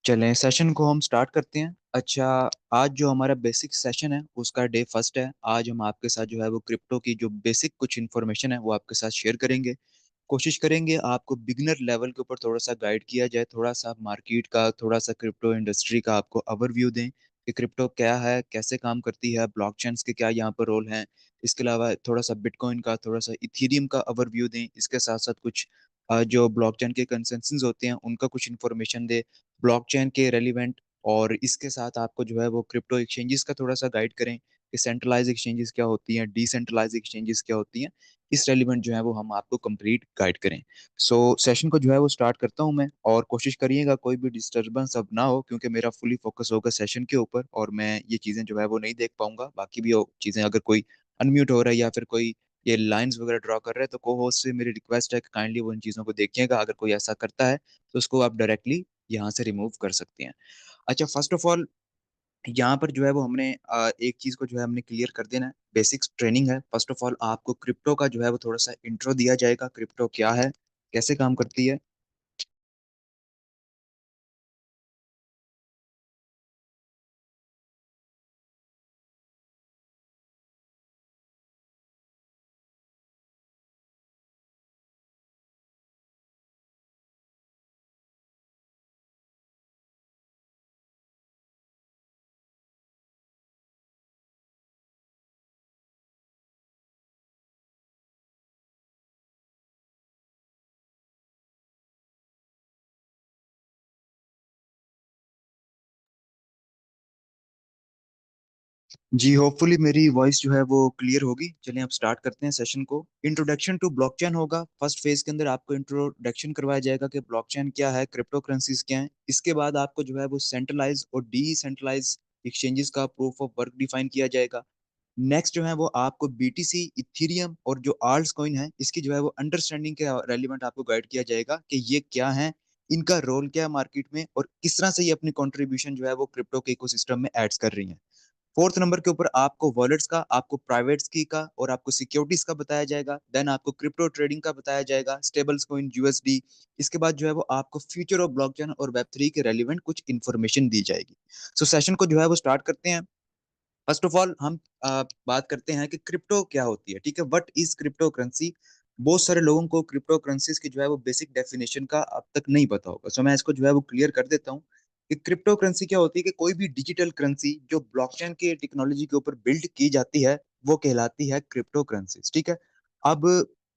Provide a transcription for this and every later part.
चलें सेशन को हम स्टार्ट करते हैं। अच्छा, आज जो हमारा बेसिक सेशन है उसका डे फर्स्ट है। आज हम आपके साथ जो है वो क्रिप्टो की जो बेसिक कुछ इन्फॉर्मेशन है वो आपके साथ शेयर करेंगे। कोशिश करेंगे आपको बिगिनर लेवल के ऊपर थोड़ा सा गाइड किया जाए, थोड़ा सा मार्केट का, थोड़ा सा क्रिप्टो इंडस्ट्री का आपको ओवरव्यू दें कि क्रिप्टो क्या है, कैसे काम करती है, ब्लॉकचेन्स के क्या यहाँ पर रोल हैं। इसके अलावा थोड़ा सा बिटकॉइन का, थोड़ा सा इथीरियम का ओवरव्यू दें। इसके साथ साथ कुछ जो ब्लॉकचेन के कंसेंसस होते हैं उनका कुछ इन्फॉर्मेशन दे, ब्लॉकचेन के रेलिवेंट। और इसके साथ आपको जो है वो क्रिप्टो एक्सचेंजेस का थोड़ा सा गाइड करें कि सेंट्रलाइज एक्सचेंजेस क्या होती हैं, डिसेंट्रलाइज एक्सचेंजेस क्या होती हैं। इस रेलिवेंट जो है वो हम आपको कंप्लीट गाइड करें। सो सेशन को जो है वो स्टार्ट करता हूं मैं, और कोशिश करिएगा कोई भी डिस्टरबेंस अब ना हो, क्योंकि मेरा फुली फोकस होगा सेशन के ऊपर और मैं ये चीज़ें जो है वो नहीं देख पाऊंगा। बाकी भी चीज़ें अगर कोई अनम्यूट हो रहा है या फिर कोई ये लाइंस वगैरह ड्रॉ कर रहा है तो को होस्ट से मेरी रिक्वेस्ट है कि काइंडली वो इन चीज़ों को देखिएगा। अगर कोई ऐसा करता है तो उसको आप डायरेक्टली यहाँ से रिमूव कर सकते हैं। अच्छा, फर्स्ट ऑफ ऑल यहाँ पर जो है वो हमने एक चीज को जो है हमने क्लियर कर देना है। बेसिक्स ट्रेनिंग है। फर्स्ट ऑफ ऑल आपको क्रिप्टो का जो है वो थोड़ा सा इंट्रो दिया जाएगा, क्रिप्टो क्या है, कैसे काम करती है। जी, होपफुली मेरी वॉइस जो है वो क्लियर होगी। चलिए अब स्टार्ट करते हैं सेशन को। इंट्रोडक्शन टू ब्लॉकचेन होगा। फर्स्ट फेज के अंदर आपको इंट्रोडक्शन करवाया जाएगा कि ब्लॉकचेन क्या है, क्रिप्टो करेंसीज क्या है। इसके बाद आपको जो है वो सेंट्रलाइज और डिसेंट्रलाइज एक्सचेंजेस का प्रूफ ऑफ वर्क डिफाइन किया जाएगा। नेक्स्ट जो है वो आपको बीटीसी, इथीरियम और जो आल्ट्स कॉइन है इसकी जो है वो अंडरस्टैंडिंग के रेलिवेंट आपको गाइड किया जाएगा कि ये क्या है, इनका रोल क्या है मार्केट में, और किस तरह से ये अपनी कंट्रीब्यूशन जो है वो क्रिप्टो के इकोसिस्टम में एड्स कर रही हैं। फोर्थ नंबर के ऊपर आपको वॉलेट्स का, आपको प्राइवेट की का और आपको सिक्योरिटीज का बताया जाएगा। देन आपको क्रिप्टो ट्रेडिंग का बताया जाएगा, स्टेबल्स कॉइन, यूएसडी। इसके बाद जो है वो आपको फ्यूचर ऑफ ब्लॉकचेन और वेब 3 के रेलिवेंट कुछ इन्फॉर्मेशन दी जाएगी। सो सेशन को जो है वो स्टार्ट करते हैं। फर्स्ट ऑफ ऑल हम बात करते हैं कि क्रिप्टो क्या होती है। ठीक है, व्हाट इज क्रिप्टो करेंसी। बहुत सारे लोगों को क्रिप्टो करेंसीज की जो है वो बेसिक डेफिनेशन का अब तक नहीं पता होगा। सो मैं इसको जो है वो क्लियर कर देता हूँ कि क्रिप्टो करेंसी क्या होती है। कि कोई भी डिजिटल करेंसी जो ब्लॉकचेन के टेक्नोलॉजी के ऊपर बिल्ड की जाती है वो कहलाती है क्रिप्टो करेंसीज। ठीक है, अब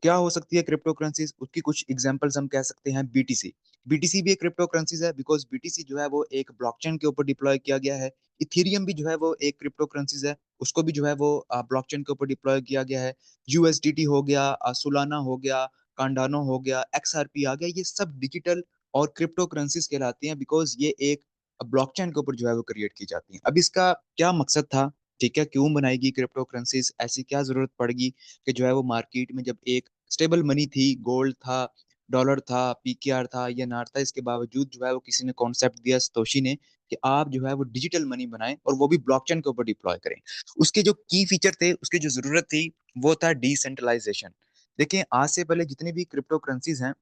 क्या हो सकती है क्रिप्टो करेंसीज, उसकी कुछ एग्जांपल्स हम कह सकते हैं। बीटीसी, बीटीसी भी एक क्रिप्टो करेंसीज है बिकॉज बीटीसी जो है वो एक ब्लॉकचेन के ऊपर डिप्लॉय किया गया है। इथेरियम भी जो है वो एक क्रिप्टो करेंसीज है, उसको भी जो है वो ब्लॉकचेन के ऊपर डिप्लॉय किया गया है। यूएसडीटी हो गया, सोलाना हो गया, कार्डानो हो गया, एक्सआरपी आ गया, ये सब डिजिटल और क्रिप्टो करेंसीज कहलाती हैं बिकॉज ये एक ब्लॉकचेन के ऊपर जो है वो क्रिएट की जाती हैं। अब इसका क्या मकसद था, ठीक है, क्यों बनाएगी क्रिप्टो करेंसीज, ऐसी क्या जरूरत पड़ेगी कि जो है वो मार्केट में जब एक स्टेबल मनी थी, गोल्ड था, डॉलर था, पीकेआर था या नार था, इसके बावजूद जो है वो किसी ने कॉन्सेप्ट दिया, सतोशी ने, कि आप जो है वो डिजिटल मनी बनाएं और वो भी ब्लॉकचेन के ऊपर डिप्लॉय करें। उसके जो की फीचर थे, उसकी जो जरूरत थी, वो था डिसेंट्रलाइजेशन। देखिए, आज से पहले जितनी भी क्रिप्टो करेंसीज हैं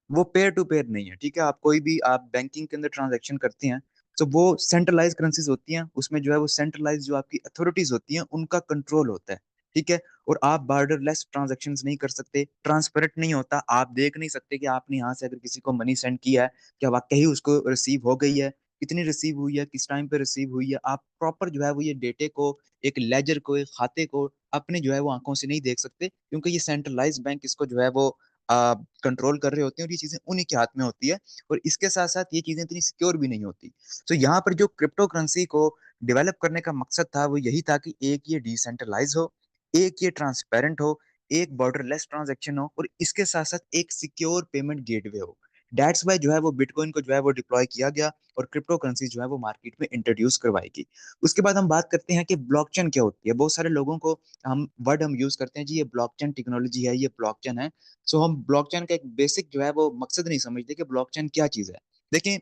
वो पेयर टू पेयर नहीं है। ठीक है, आप कोई भी आप बैंकिंग के अंदर ट्रांजैक्शन करते हैं तो वो सेंट्रलाइज करेंसीज होती हैं, उसमें जो है वो सेंट्रलाइज जो आपकी अथॉरिटीज होती हैं उनका कंट्रोल होता है। ठीक है, और आप बॉर्डरलेस ट्रांजैक्शंस नहीं कर सकते, ट्रांसपेरेंट नहीं होता, आप देख नहीं सकते कि आपने यहाँ से अगर किसी को मनी सेंड किया है क्या वाकई ही उसको रिसीव हो गई है, कितनी रिसीव हुई है, किस टाइम पे रिसीव हुई है। आप प्रॉपर जो है वो ये डेटे को, एक लेजर को, एक खाते को अपने जो है वो आंखों से नहीं देख सकते, क्योंकि ये सेंट्रलाइज बैंक इसको जो है वो कंट्रोल कर रहे होते हैं और ये चीजें उन्हीं के हाथ में होती है। और इसके साथ साथ ये चीजें इतनी सिक्योर भी नहीं होती। तो यहाँ पर जो क्रिप्टो करेंसी को डेवलप करने का मकसद था वो यही था कि एक ये डिसेंट्रलाइज हो, एक ये ट्रांसपेरेंट हो, एक बॉर्डरलेस ट्रांजैक्शन हो, और इसके साथ साथ एक सिक्योर पेमेंट गेटवे हो। डेट्स वाई जो है वो बिटकॉइन को जो है वो डिप्लॉय किया गया और क्रिप्टो करेंसी जो है वो मार्केट में इंट्रोड्यूस करवाएगी। उसके बाद हम बात करते हैं कि ब्लॉकचेन क्या होती है। बहुत सारे लोगों को हम यूज करते हैं, जी ये ब्लॉकचेन टेक्नोलॉजी है, ये ब्लॉकचेन है। सो हम ब्लॉकचेन का एक बेसिक जो है वो मकसद नहीं समझते कि ब्लॉकचेन क्या चीज है। देखिए,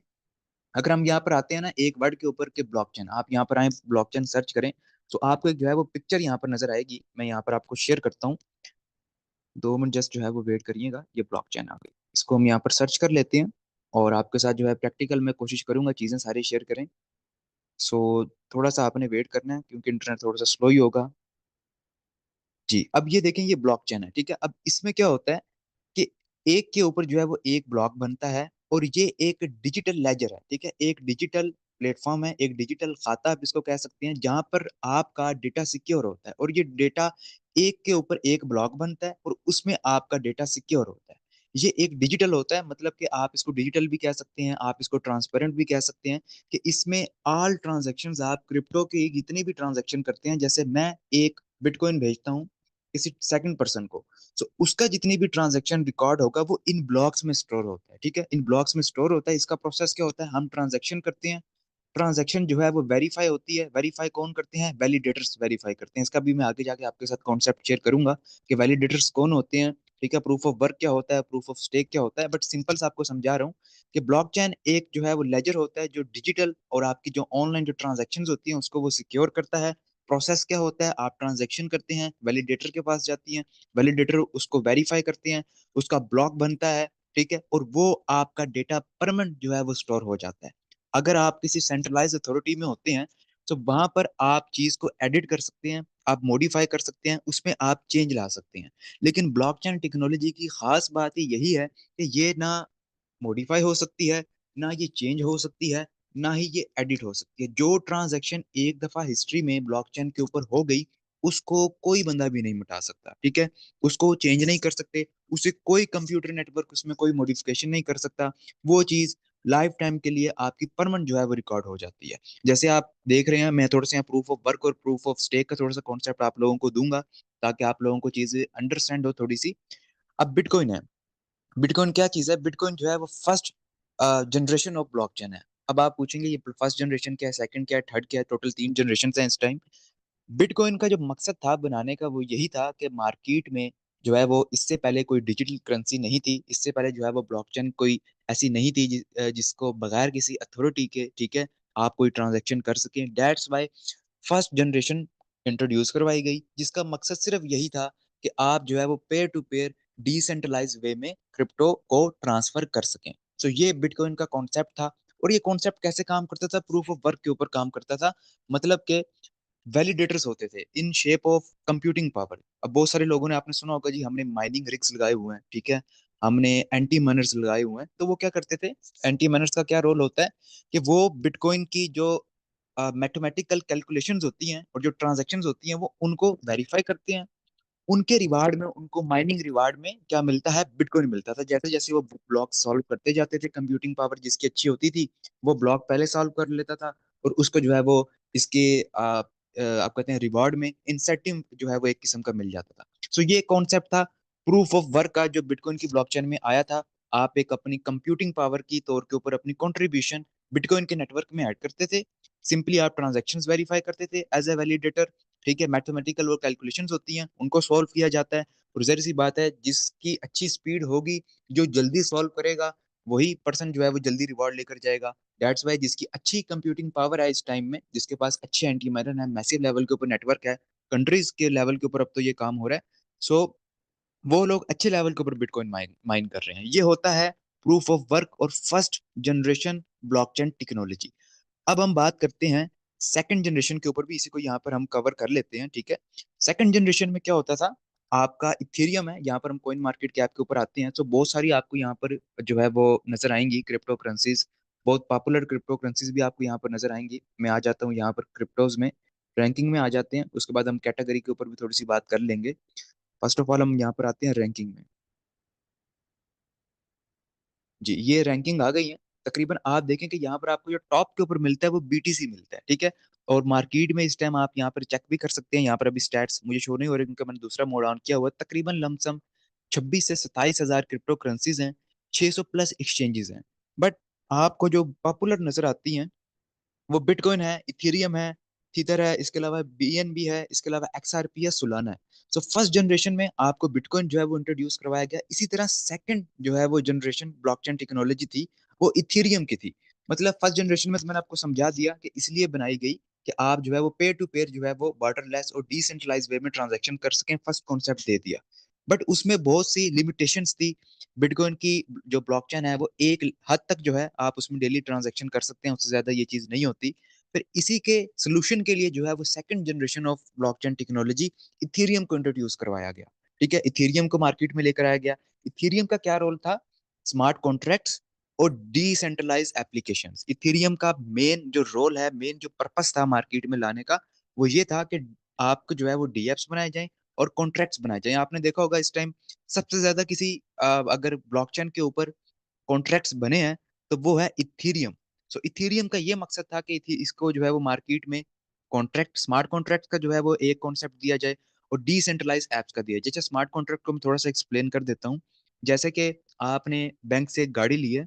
अगर हम यहाँ पर आते हैं ना एक वर्ड के ऊपर के ब्लॉकचेन, आप यहाँ पर आए ब्लॉकचेन सर्च करें तो आपको एक जो है वो पिक्चर यहाँ पर नजर आएगी। मैं यहाँ पर आपको शेयर करता हूँ, 2 मिनट जस्ट जो है वो वेट करिएगा। ये ब्लॉकचेन आ गई, इसको हम यहाँ पर सर्च कर लेते हैं। और आपके साथ जो है प्रैक्टिकल में कोशिश करूंगा चीजें सारी शेयर करें। सो थोड़ा सा आपने वेट करना है क्योंकि इंटरनेट थोड़ा सा स्लो ही होगा। जी, अब ये देखें, ये ब्लॉकचेन है, ठीक है। अब इसमें क्या होता है कि एक के ऊपर जो है वो एक ब्लॉक बनता है, और ये एक डिजिटल लेजर है, ठीक है। एक डिजिटल प्लेटफॉर्म है, एक डिजिटल खाता आप इसको कह सकते हैं, जहां पर आपका डेटा सिक्योर होता है। और ये डेटा एक के ऊपर एक ब्लॉक बनता है और उसमें आपका डेटा सिक्योर होता है। ये एक डिजिटल होता है, मतलब कि आप इसको डिजिटल भी कह सकते हैं, आप इसको ट्रांसपेरेंट भी कह सकते हैं, कि इसमें ऑल ट्रांजेक्शन्स, आप क्रिप्टो के जितनी भी ट्रांजेक्शन करते हैं, जैसे मैं एक बिटकॉइन भेजता हूँ किसी सेकंड पर्सन को, तो उसका जितनी भी ट्रांजैक्शन रिकॉर्ड होगा वो इन ब्लॉक्स में स्टोर होता है, ठीक है। इन ब्लॉक्स में स्टोर होता है। इसका प्रोसेस क्या होता है, हम ट्रांजैक्शन करते हैं, ट्रांजैक्शन जो है वो वेरीफाई होती है। वेरीफाई कौन करते हैं, वैलिडेटर्स वेरीफाई करते हैं। इसका भी मैं आगे जाके आपके साथ कॉन्सेप्ट शेयर करूंगा कि वैलिडेटर्स कौन होते हैं, ठीक है। प्रूफ ऑफ वर्क क्या होता है, प्रूफ ऑफ स्टेक क्या होता है, बट सिंपल से आपको समझा रहा हूँ कि ब्लॉकचेन एक जो है वो लेजर होता है जो डिजिटल, और आपकी जो ऑनलाइन जो ट्रांजेक्शन होती हैं उसको वो सिक्योर करता है। प्रोसेस क्या होता है, आप ट्रांजेक्शन करते हैं, वैलिडेटर के पास जाती हैं, वैलिडेटर उसको वेरीफाई करते हैं, उसका ब्लॉक बनता है, ठीक है। और वो आपका डेटा परमानेंट जो है वो स्टोर हो जाता है। अगर आप किसी सेंट्रलाइज अथॉरिटी में होते हैं तो वहां पर आप चीज को एडिट कर सकते हैं, आप मॉडिफाई कर सकते हैं, उसमें आप चेंज ला सकते हैं। लेकिन ब्लॉकचेन टेक्नोलॉजी की खास बात ही यही है कि ये ना मॉडिफाई हो सकती है, ना ये चेंज हो सकती है, ना ही ये एडिट हो सकती है। जो ट्रांजैक्शन एक दफा हिस्ट्री में ब्लॉकचेन के ऊपर हो गई, उसको कोई बंदा भी नहीं मिटा सकता, ठीक है। उसको चेंज नहीं कर सकते, उसे कोई कंप्यूटर नेटवर्क उसमें कोई मॉडिफिकेशन नहीं कर सकता। वो चीज लाइफ टाइम के लिए आपकी परमानेंट जो है वो रिकॉर्ड हो जाती है। जैसे आप देख रहे हैं, मैं थोड़ा सा प्रूफ ऑफ वर्क और प्रूफ ऑफ स्टेक का थोड़ा सा कॉन्सेप्ट आप लोगों को दूंगा, ताकि आप लोगों को चीजें अंडरस्टैंड हो थोड़ी सी। अब बिटकॉइन है, बिटकॉइन क्या चीज है, बिटकॉइन जो है वो फर्स्ट जनरेशन ऑफ ब्लॉकचेन है। अब आप पूछेंगे ये फर्स्ट जनरेशन क्या है, सेकंड क्या है, थर्ड क्या है, टोटल तीन जनरेशन है इस टाइम। बिटकॉइन का जो मकसद था बनाने का वो यही था कि मार्केट में जो है वो, इससे पहले कोई डिजिटल करेंसी नहीं थी, इससे पहले जो है वो ब्लॉकचेन कोई ऐसी नहीं थी जिसको बगैर किसी अथॉरिटी के, ठीक है, आप कोई ट्रांजैक्शन कर सकें। That's why first generation introduce करवाई गई, जिसका मकसद सिर्फ यही था कि आप जो है वो pair to pair decentralise way में क्रिप्टो को ट्रांसफर कर सकें। तो ये बिटकॉइन का कॉन्सेप्ट था। और ये कॉन्सेप्ट कैसे काम करता था, प्रूफ ऑफ वर्क के ऊपर काम करता था। मतलब के वैलिडेटर्स होते थे in shape of computing power. अब बहुत सारे लोगों ने, आपने सुना होगा जी, हमने माइनिंग रिग्स लगाए हुए हैं, ठीक है, हमने एंटी माइनर्स लगाए हुए हैं। तो वो क्या करते थे, एंटी माइनर्स का क्या रोल होता है कि वो बिटकॉइन की जो मैथमेटिकल कैलकुलेशंस होती हैं और जो ट्रांजैक्शंस होती हैं वो उनको वेरीफाई करते हैं। उनके रिवार्ड में, उनको माइनिंग रिवार्ड में क्या मिलता है, बिटकॉइन मिलता था। जैसे जैसे वो ब्लॉक सॉल्व करते जाते थे, कंप्यूटिंग पावर जिसकी अच्छी होती थी वो ब्लॉक पहले सॉल्व कर लेता था, और उसको जो है वो इसके आप कहते हैं रिवॉर्ड में इंसेंटिव जो है वो एक किस्म का मिल जाता था। सो ये कॉन्सेप्ट था प्रूफ ऑफ वर्क का जो बिटकॉइन की ब्लॉकचेन में आया था। आप एक अपनी कंप्यूटिंग पावर की तौर के ऊपर अपनी कंट्रीब्यूशन बिटकॉइन के नेटवर्क में ऐड करते थे। सिंपली आप ट्रांजेक्शन्स वेरीफाई करते थे एज ए वैलिडेटर, ठीक है। मैथमेटिकल वो कैलकुलेशंस होती हैं, उनको सॉल्व किया जाता है। और जहरी सी बात है, जिसकी अच्छी स्पीड होगी, जो जल्दी सॉल्व करेगा, वही पर्सन जो है वो जल्दी रिवॉर्ड लेकर जाएगा। दैट्स वाई जिसकी अच्छी कंप्यूटिंग पावर है इस टाइम में, जिसके पास अच्छे एंटी माइनर है, मैसिव लेवल के ऊपर नेटवर्क है, कंट्रीज के लेवल के ऊपर अब तो ये काम हो रहा है। सो वो लोग अच्छे लेवल के ऊपर बिटकॉइन माइन माइन कर रहे हैं। ये होता है प्रूफ ऑफ वर्क और फर्स्ट जनरेशन ब्लॉकचेन टेक्नोलॉजी। अब हम बात करते हैं सेकंड जनरेशन के ऊपर भी, इसी को यहाँ पर हम कवर कर लेते हैं, ठीक है। सेकंड जनरेशन में क्या होता था, आपका इथेरियम है, यहाँ पर हम कॉइन मार्केट कैप के ऊपर आते हैं तो बहुत सारी आपको यहाँ पर जो है वो नजर आएंगी क्रिप्टो करेंसीज। बहुत पॉपुलर क्रिप्टो करेंसीज भी आपको यहाँ पर नजर आएंगी। मैं आ जाता हूँ यहाँ पर क्रिप्टोज में, रैंकिंग में आ जाते हैं, उसके बाद हम कैटेगरी के ऊपर भी थोड़ी सी बात कर लेंगे। फर्स्ट ऑफ ऑल हम यहाँ पर आते हैं रैंकिंग में। जी, ये रैंकिंग आ गई है। तकरीबन आप देखें कि यहाँ पर आपको जो टॉप के ऊपर मिलता है वो बीटीसी मिलता है, ठीक है। और मार्केट में इस टाइम आप यहाँ पर चेक भी कर सकते हैं, यहाँ पर अभी स्टैट्स मुझे शो नहीं हो रहे क्योंकि मैंने दूसरा मोड ऑन किया हुआ है। तकरीबन लमसम 26 से 27 हजार क्रिप्टो करेंसीज हैं, 600 प्लस एक्सचेंजेस हैं। बट आपको जो पॉपुलर नजर आती हैं वो बिटकॉइन है, इथेरियम है, थीथर है, इसके अलावा बीएनबी है, इसके अलावा एक्सआरपी है, सुलाना है। सो फर्स्ट जनरेशन में आपको बिटकॉइन जो है वो इंट्रोड्यूस करवाया गया। इसी तरह सेकंड जो है वो जनरेशन ब्लॉकचेन टेक्नोलॉजी थी, वो इथेरियम की थी। मतलब फर्स्ट जनरेशन में तो मैंने आपको समझा दिया कि इसलिए बनाई गई कि आप जो है वो पेयर टू पेयर जो है वो बॉर्डरलेस और डिसेंट्रलाइज वे में ट्रांजेक्शन कर सकें, फर्स्ट कॉन्सेप्ट दे दिया। बट उसमें बहुत सी लिमिटेशंस थी। बिटकॉइन की जो ब्लॉकचेन है वो एक हद तक जो है आप उसमें डेली ट्रांजैक्शन कर सकते हैं, उससे ज्यादा ये चीज नहीं होती। फिर इसी के सोल्यूशन के लिए जो है वो second generation of blockchain technology Ethereum को इंट्रोड्यूस करवाया गया। ठीक है, इथेरियम को मार्केट में लेकर आया गया। इथेरियम का क्या रोल था? स्मार्ट कॉन्ट्रैक्ट्स और डिसेंट्रलाइज एप्लीकेशंस। इथेरियम का मेन जो रोल है, मेन जो पर्पस था मार्केट में लाने का, वो ये था कि आपको जो है वो डीएप्स बनाए जाएं और कॉन्ट्रैक्ट्स बनाए जाएं। आपने देखा होगा इस टाइम सबसे ज्यादा किसी अगर ब्लॉकचेन के ऊपर कॉन्ट्रैक्ट्स बने हैं तो वो है इथेरियम। सो इथेरियम का ये मकसद था कि इसको जो है वो मार्केट में कॉन्ट्रैक्ट, स्मार्ट कॉन्ट्रैक्ट का जो है वो एक कॉन्सेप्ट दिया जाए और डिसेंट्रलाइज एप्स का दिया जाए। जैसे स्मार्ट कॉन्ट्रैक्ट को मैं थोड़ा सा एक्सप्लेन कर देता हूँ। जैसे कि आपने बैंक से एक गाड़ी ली है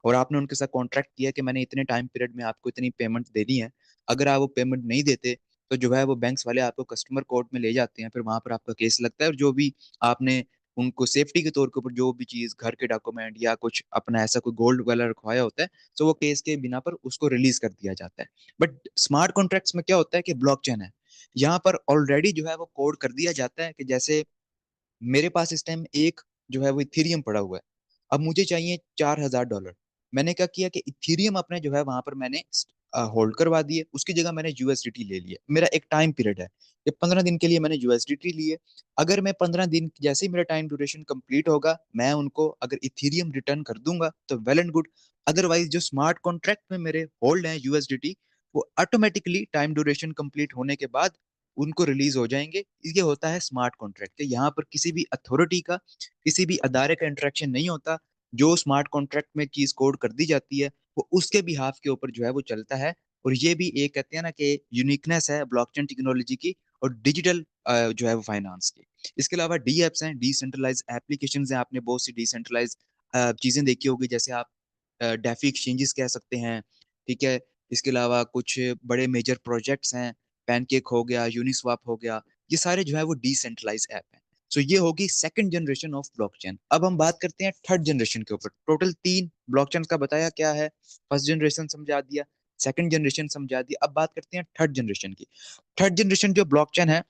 और आपने उनके साथ कॉन्ट्रैक्ट किया कि मैंने इतने टाइम पीरियड में आपको इतनी पेमेंट देनी है। अगर आप वो पेमेंट नहीं देते तो जो है वो बैंक्स वाले आपको कस्टमर कोर्ट में ले जाते हैं, फिर वहां पर आपका केस लगता है, और जो भी आपने उनको सेफ्टी के तौर के ऊपर जो भी चीज, घर के डॉक्यूमेंट या कुछ अपना ऐसा कोई गोल्ड वगैरह रखवाया होता है, तो वो केस के बिना पर उसको रिलीज कर दिया जाता है। बट स्मार्ट कॉन्ट्रैक्ट्स में क्या होता है कि ब्लॉकचेन है, यहाँ पर ऑलरेडी जो है वो कोड कर दिया जाता है कि जैसे मेरे पास इस टाइम एक जो है वो इथेरियम पड़ा हुआ है। अब मुझे चाहिए $4,000। मैंने क्या किया कि इथेरियम अपने जो है वहां पर मैंने होल्ड करवा दिए, उसकी जगह मैंने यूएसडीटी ले लिया। मेरा एक टाइम पीरियड है कि 15 दिन के लिए मैंने यूएसडीटी लिए। अगर मैं 15 दिन जैसे ही मेरा टाइम ड्यूरेशन कंप्लीट होगा, मैं उनको अगर इथेरियम रिटर्न कर दूंगा तो वेल एंड गुड। अदरवाइज जो स्मार्ट कॉन्ट्रैक्ट में मेरे होल्ड है यूएसडीटी, वो ऑटोमेटिकली टाइम ड्यूरेशन कंप्लीट होने के बाद उनको रिलीज हो जाएंगे। ये होता है स्मार्ट कॉन्ट्रैक्ट के, यहाँ पर किसी भी अथॉरिटी का, किसी भी अदारे का इंटरेक्शन नहीं होता। जो स्मार्ट कॉन्ट्रैक्ट में चीज कोड कर दी जाती है वो उसके बिहाफ के ऊपर जो है वो चलता है। और ये भी एक कहते हैं ना कि यूनिकनेस है ब्लॉकचेन टेक्नोलॉजी की और डिजिटल जो है वो फाइनेंस की। इसके अलावा डी एप्स हैं, डिसेंट्रलाइज एप्लीकेशन हैं। आपने बहुत सी डिसेंट्रलाइज चीजें देखी होगी, जैसे आप डेफी एक्सचेंजेस कह सकते हैं। ठीक है, इसके अलावा कुछ बड़े मेजर प्रोजेक्ट्स हैं, पैनकेक हो गया, यूनिस्वाप हो गया, ये सारे जो है वो डिसेंट्रलाइज ऐप हैं। सो ये होगी सेकंड जनरेशन ऑफ ब्लॉकचेन। अब हम बात करते हैं थर्ड जनरेशन के ऊपर। टोटल तीन ब्लॉकचेन का बताया क्या है, फर्स्ट जनरेशन समझा दिया, सेकंड जनरेशन समझा दिया। अब बात करते हैं थर्ड जनरेशन की। थर्ड जनरेशन जो ब्लॉकचेन है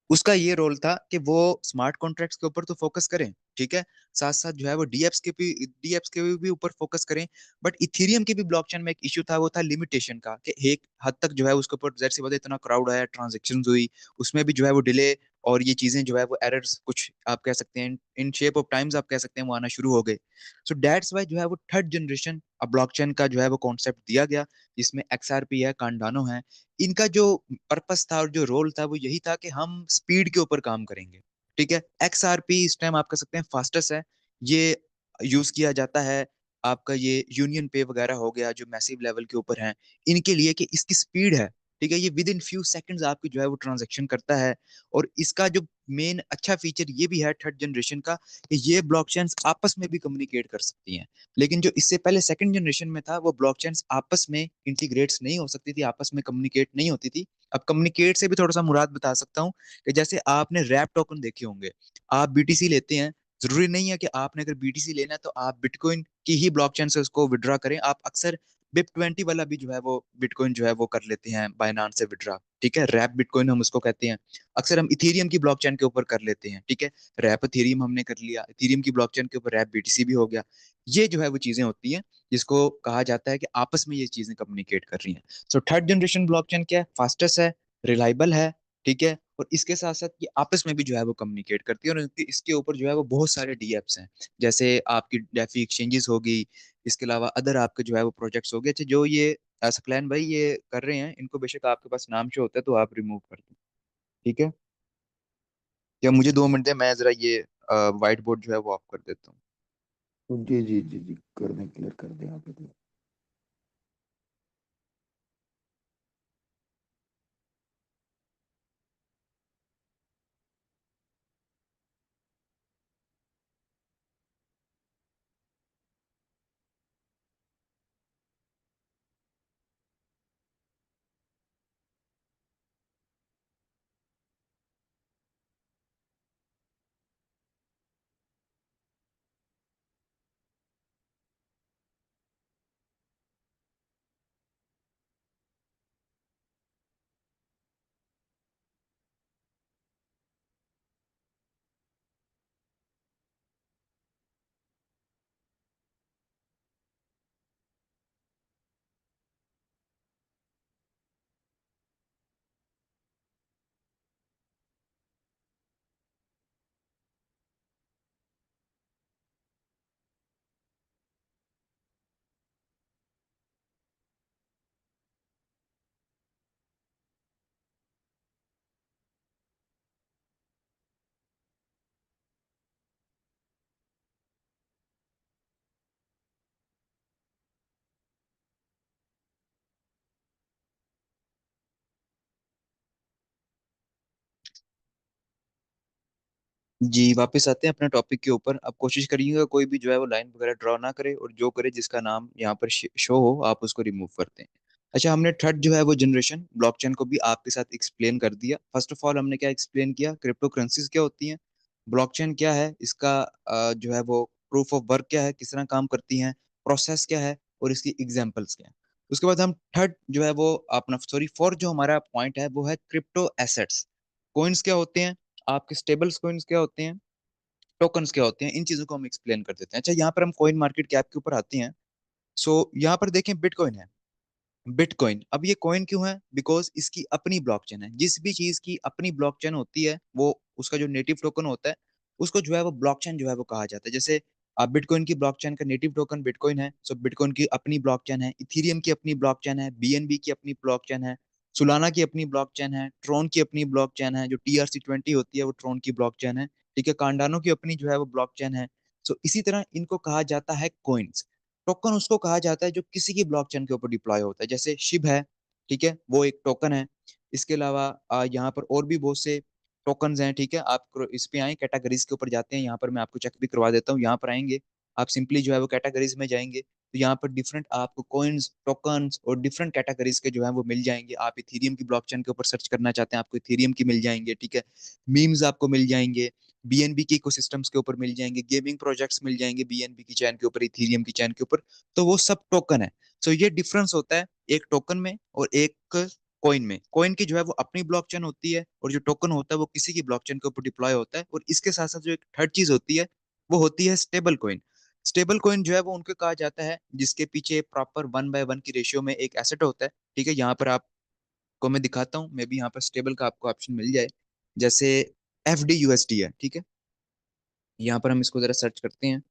उसका ये रोल था कि वो स्मार्ट कॉन्ट्रैक्ट्स के ऊपर तो फोकस करें, ठीक है, साथ साथ जो है वो डीएप्स के भी ऊपर फोकस करें। बट इथेरियम के भी ब्लॉकचेन में एक इशू था, वो था लिमिटेशन का, कि एक हद तक जो है उसके ऊपर जैसे बात इतना क्राउड आया, ट्रांजेक्शन हुई, उसमें भी जो है वो डिले और ये चीजें जो है वो एरर्स कुछ आप कह सकते हैं इन शेप ऑफ टाइम्स आप कह सकते हैं वो आना शुरू हो गए। सो दैट्स वाई जो है वो थर्ड जनरेशन अब ब्लॉकचेन का जो है वो कॉन्सेप्ट दिया गया, जिसमें एक्सआरपी है, कार्डानो है। इनका जो पर्पस था और जो रोल था वो यही था कि हम स्पीड के ऊपर काम करेंगे। ठीक है, एक्सआरपी इस टाइम आप कह सकते हैं फास्टेस्ट है। ये यूज किया जाता है आपका ये यूनियन पे वगैरह हो गया जो मैसिव लेवल के ऊपर हैं, इनके लिए कि इसकी स्पीड है। ठीक है, ये विद इन फ्यू सेकंड्स आपकी जो है वो ट्रांजेक्शन करता है। और इसका जो मेन अच्छा फीचर ये भी है थर्ड जनरेशन का, कि ये ब्लॉकचेन्स आपस में भी कम्युनिकेट कर सकती हैं। लेकिन जो इससे पहले सेकंड जनरेशन में था, वो ब्लॉकचेन्स आपस में इंटीग्रेट्स नहीं हो सकती थी, आपस में कम्युनिकेट नहीं होती थी। अब कम्युनिकेट से भी थोड़ा सा मुराद बता सकता हूँ कि जैसे आपने रैप टोकन देखे होंगे, आप बीटीसी लेते हैं, जरूरी नहीं है कि आपने अगर बीटीसी लेना है तो आप बिटकॉइन की ही ब्लॉकचेन से उसको विड्रॉ करें। आप अक्सर BIP20 वाला भी जो है वो बिटकॉइन जो है वो कर लेते हैं बाइनांस से विड्रॉ। ठीक है, रैप बिटकॉइन हम उसको कहते हैं। अक्सर हम इथेरियम की ब्लॉकचेन के ऊपर कर लेते हैं। ठीक है, रैप इथेरियम हमने कर लिया, इथेरियम की ब्लॉकचेन के ऊपर रैप बीटीसी भी हो गया। ये जो है वो चीजें होती हैं जिसको कहा जाता है कि आपस में ये चीजें कम्युनिकेट कर रही हैं। सो थर्ड जनरेशन ब्लॉकचेन क्या है? फास्टेस्ट है, रिलायबल है, ठीक है, और इसके साथ साथ ये आपस में भी जो है वो कम्युनिकेट करती है। और इसके ऊपर जो है वो बहुत सारे डीएप्स हैं, जैसे आपकी डेफी एक्सचेंजेस होगी, इसके अलावा अदर आपके जो है वो प्रोजेक्ट्स हो गए। अच्छा, जो ये सकलैन भाई ये कर रहे हैं, इनको बेशक आपके पास नाम शो होता है तो आप रिमूव कर दो। ठीक है, क्या मुझे 2 मिनट दें, मैं जरा ये व्हाइट बोर्ड जो है वो ऑफ कर देता हूँ। जी जी जी जी, कर दें, क्लियर कर दें आप लोग। जी वापस आते हैं अपने टॉपिक के ऊपर। अब कोशिश करिएगा कोई भी जो है वो लाइन वगैरह ड्रॉ ना करे, और जो करे जिसका नाम यहाँ पर शो हो आप उसको रिमूव करते हैं। अच्छा, हमने थर्ड जो है वो जनरेशन ब्लॉकचेन को भी आपके साथ एक्सप्लेन कर दिया। फर्स्ट ऑफ ऑल हमने क्या एक्सप्लेन किया, क्रिप्टो करेंसीज क्या होती हैं, ब्लॉकचेन क्या है, इसका जो है वो प्रूफ ऑफ वर्क क्या है, किस तरह काम करती हैं, प्रोसेस क्या है, और इसकी एग्जांपल्स क्या है। उसके बाद हम थर्ड जो है वो अपना सॉरी फोर्थ जो हमारा पॉइंट है वो है क्रिप्टो एसेट्स। कॉइन्स क्या होते हैं, आपके स्टेबल्स कॉइन्स क्या होते हैं, टोकन्स क्या होते हैं, इन चीजों को हम एक्सप्लेन कर देते हैं। अच्छा, यहाँ पर हम कॉइन मार्केट कैप के ऊपर आते हैं। सो यहाँ पर देखें बिटकॉइन है। बिटकॉइन, अब ये कॉइन क्यों है, बिकॉज इसकी अपनी ब्लॉकचेन है। जिस भी चीज की अपनी ब्लॉकचेन होती है वो उसका जो नेटिव टोकन होता है उसको जो है वो ब्लॉकचेन जो है वो कहा जाता है। जैसे बिटकॉइन की ब्लॉकचेन का नेटिव टोकन बिटकॉइन है, सो बिटकॉइन की अपनी ब्लॉकचेन है, इथीरियम की अपनी ब्लॉकचेन है, बीएनबी की अपनी ब्लॉकचेन है, सुलाना की अपनी ब्लॉकचेन है, ट्रोन की अपनी ब्लॉकचेन है, जो TRC20 होती है वो ट्रोन की ब्लॉकचेन है। ठीक है, कार्डानो की अपनी जो है वो ब्लॉकचेन है। सो इसी तरह इनको कहा जाता है कॉइन्स। टोकन उसको कहा जाता है जो किसी की ब्लॉकचेन के ऊपर डिप्लॉय होता है, जैसे शिब है, ठीक है, वो एक टोकन है। इसके अलावा यहाँ पर और भी बहुत से टोकन्स हैं। ठीक है, आप इस पे आए कैटेगरीज के ऊपर जाते हैं, यहाँ पर मैं आपको चेक भी करवा देता हूँ। यहाँ पर आएंगे आप सिंपली जो है वो कैटेगरीज में जाएंगे, तो यहाँ पर डिफरेंट आपको कॉइन्स टोकन्स और डिफरेंट कैटेगरीज के जो है वो मिल जाएंगे। आप इथीरियम की ब्लॉकचेन के ऊपर सर्च करना चाहते हैं, आपको इथीरियम की मिल जाएंगे। ठीक है, मीम्स आपको मिल जाएंगे, बीएनबी के इकोसिस्टम्स के ऊपर मिल जाएंगे, गेमिंग प्रोजेक्ट्स मिल जाएंगे बीएनबी की चैन के ऊपर, इथीरियम की चैन के ऊपर। तो वो सब टोकन है। सो ये डिफरेंस होता है एक टोकन में और एक कॉइन में। कॉइन की जो है वो अपनी ब्लॉकचेन होती है, और जो टोकन होता है वो किसी की ब्लॉकचेन के ऊपर डिप्लॉय होता है। और इसके साथ साथ जो एक थर्ड चीज होती है वो होती है स्टेबल कॉइन। स्टेबल कॉइन जो है वो उनको कहा जाता है जिसके पीछे प्रॉपर 1/1 की रेशियो में एक एसेट होता है। ठीक है, यहाँ पर आपको मैं दिखाता हूँ, मे बी यहाँ पर स्टेबल का आपको ऑप्शन मिल जाए। जैसे FDUSD है, ठीक है, यहाँ पर हम इसको जरा सर्च करते हैं।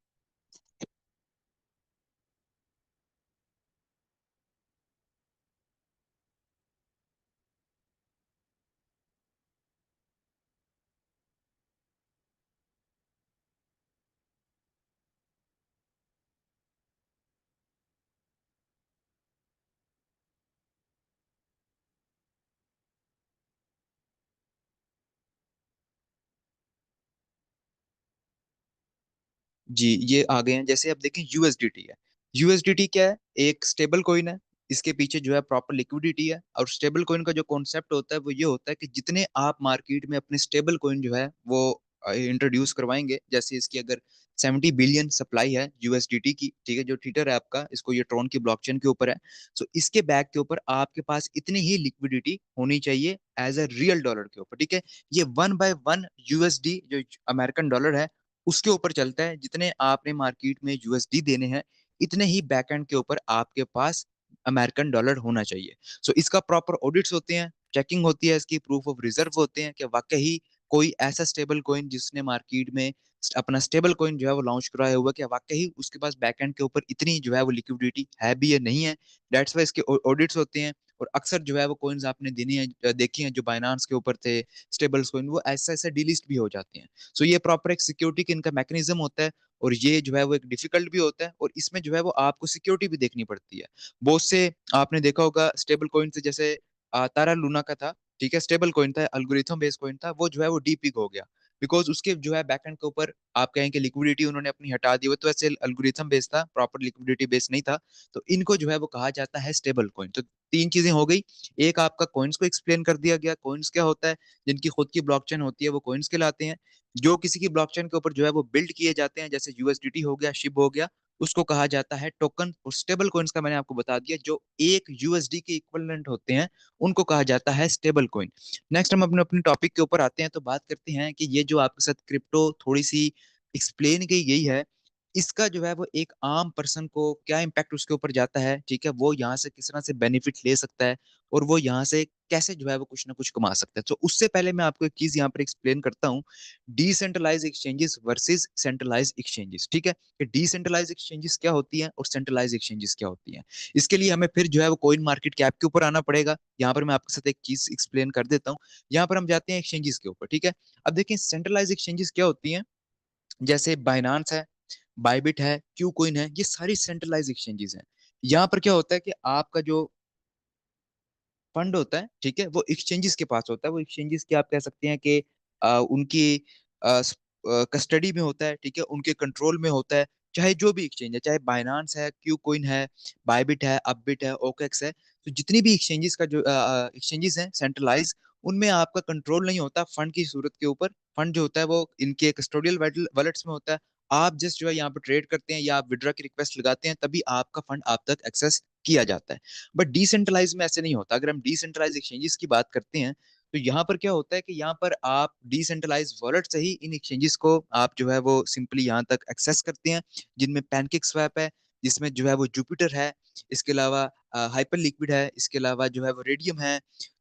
जी, ये आ गए हैं। जैसे आप देखें यूएसडीटी है। यूएसडीटी क्या है, एक स्टेबल कॉइन है। इसके पीछे जो है प्रॉपर लिक्विडिटी है। और स्टेबल कॉइन का जो कॉन्सेप्ट होता है वो ये होता है कि जितने आप मार्केट में अपने स्टेबल कॉइन जो है वो इंट्रोड्यूस करवाएंगे, जैसे इसकी अगर 70 बिलियन सप्लाई है यूएसडीटी की, ठीक है, जो ट्विटर है आपका, इसको ये ट्रोन की ब्लॉकचेन के ऊपर है। सो इसके बैक के ऊपर आपके पास इतनी ही लिक्विडिटी होनी चाहिए एज अ रियल डॉलर के ऊपर। ठीक है, ये 1/1 यूएसडी जो अमेरिकन डॉलर है उसके ऊपर चलता है। जितने आपने मार्केट में यूएसडी देने हैं इतने ही बैकएंड के ऊपर आपके पास अमेरिकन डॉलर होना चाहिए। सो इसका प्रॉपर ऑडिट्स होते हैं, चेकिंग होती है, इसकी प्रूफ ऑफ रिजर्व होते हैं कि वाकई कोई ऐसा स्टेबल कॉइन जिसने मार्केट में अपना स्टेबल कॉइन जो है वो लॉन्च कराया हुआ, कि वाकई उसके पास बैकएंड के ऊपर इतनी जो है वो लिक्विडिटी है भी या नहीं है। दैट्स वाई इसके ऑडिट्स होते हैं। और अक्सर जो है वो कॉइन्स आपने देनी है देखी हैं जो बाइनांस के ऊपर थे स्टेबल्स कॉइन, वो ऐसा ऐसा डिलिस्ट भी हो जाते हैं। सो ये प्रॉपर एक सिक्योरिटी इनका मैकेनिज्म होता है। और ये जो है वो एक डिफिकल्ट भी होता है, और इसमें जो है वो आपको सिक्योरिटी भी देखनी पड़ती है। बहुत से आपने देखा होगा स्टेबल कॉइन से, जैसे तारा लूना का था, ठीक है, स्टेबल कॉइन था, अल्गोरिथम बेस्ड कॉइन था, वो जो है वो डीपीक हो गया। बिकॉज उसके जो है बैकएंड के ऊपर आप कहें कि लिक्विडिटी उन्होंने अपनी हटा दी, वो तो ऐसे अल्गोरिथम बेस्ड था, प्रॉपर लिक्विडिटी बेस्ड नहीं था। तो इनको जो है वो कहा जाता है स्टेबल कॉइन। तो तीन चीजें हो गई। एक आपका कॉइन्स को एक्सप्लेन कर दिया गया, कॉइन्स क्या होता है, जिनकी खुद की ब्लॉकचेन होती है वो कॉइन्स कहलाते हैं। जो किसी की ब्लॉकचेन के ऊपर जो है वो बिल्ड किए जाते हैं, जैसे यूएसडीटी हो गया, शिब हो गया, उसको कहा जाता है टोकन। और स्टेबल कॉइन्स का मैंने आपको बता दिया, जो एक यूएसडी के इक्विवेलेंट होते हैं उनको कहा जाता है स्टेबल कॉइन। नेक्स्ट हम अपने अपने टॉपिक के ऊपर आते हैं, तो बात करते हैं कि ये जो आपके साथ क्रिप्टो थोड़ी सी एक्सप्लेन की गई है, इसका जो है वो एक आम पर्सन को क्या इम्पैक्ट उसके ऊपर जाता है, ठीक है, वो यहाँ से किस तरह से बेनिफिट ले सकता है, और वो यहाँ से कैसे जो है वो कुछ ना कुछ कमा सकता है। तो उससे पहले मैं आपको एक चीज यहाँ पर एक्सप्लेन करता हूँ, decentralise exchanges versus centralise exchanges. ठीक है, कि डिसेंट्रलाइज एक्सचेंजेस क्या होती हैं और सेंट्रलाइज एक्सचेंजेस क्या होती हैं। इसके लिए हमें फिर जो है वो कॉइन मार्केट कैप के ऊपर आना पड़ेगा। यहाँ पर मैं आपके साथ एक चीज एक्सप्लेन कर देता हूँ। यहाँ पर हम जाते हैं एक्सचेंजेस के ऊपर। ठीक है, अब देखिए सेंट्रलाइज एक्सचेंजेस क्या होती हैं, जैसे बाइनांस है, बाइबिट है, क्यू कोइन है, ये सारी सेंट्रलाइज एक्सचेंजेस हैं। यहाँ पर क्या होता है कि आपका जो फंड होता है, ठीक है, वो एक्सचेंजेस के पास होता है। वो एक्सचेंजेस की आप कह सकते हैं कि उनकी कस्टडी में होता है, ठीक है, उनके कंट्रोल में होता है। चाहे जो भी एक्सचेंज है, चाहे बाइनांस है, क्यू कोइन है, बायबिट है, अपबिट है, ओकेक्स है, तो जितनी भी एक्सचेंजेस का जो एक्सचेंजेस हैं सेंट्रलाइज, उनमें आपका कंट्रोल नहीं होता फंड की सूरत के ऊपर। फंड जो होता है वो इनके कस्टोडियल वॉलेट्स में होता है। आप जस्ट जो है यहाँ पर ट्रेड करते हैं या आप विड्रॉ की रिक्वेस्ट लगाते हैं, तभी आपका फंड आप तक एक्सेस किया जाता है। बट डिसेंट्रलाइज में ऐसे नहीं होता। अगर हम डिसेंट्रलाइज एक्सचेंजेस की बात करते हैं, तो यहाँ पर क्या होता है कि यहाँ पर आप डिसेंट्रलाइज वॉलेट से ही इन एक्सचेंजेस को आप जो है वो सिंपली यहाँ तक एक्सेस करते हैं, जिनमें पैनकेक स्वैप है, जिसमें जो है वो जुपिटर है, इसके अलावा हाइपर लिक्विड है, इसके अलावा जो है वो रेडियम है,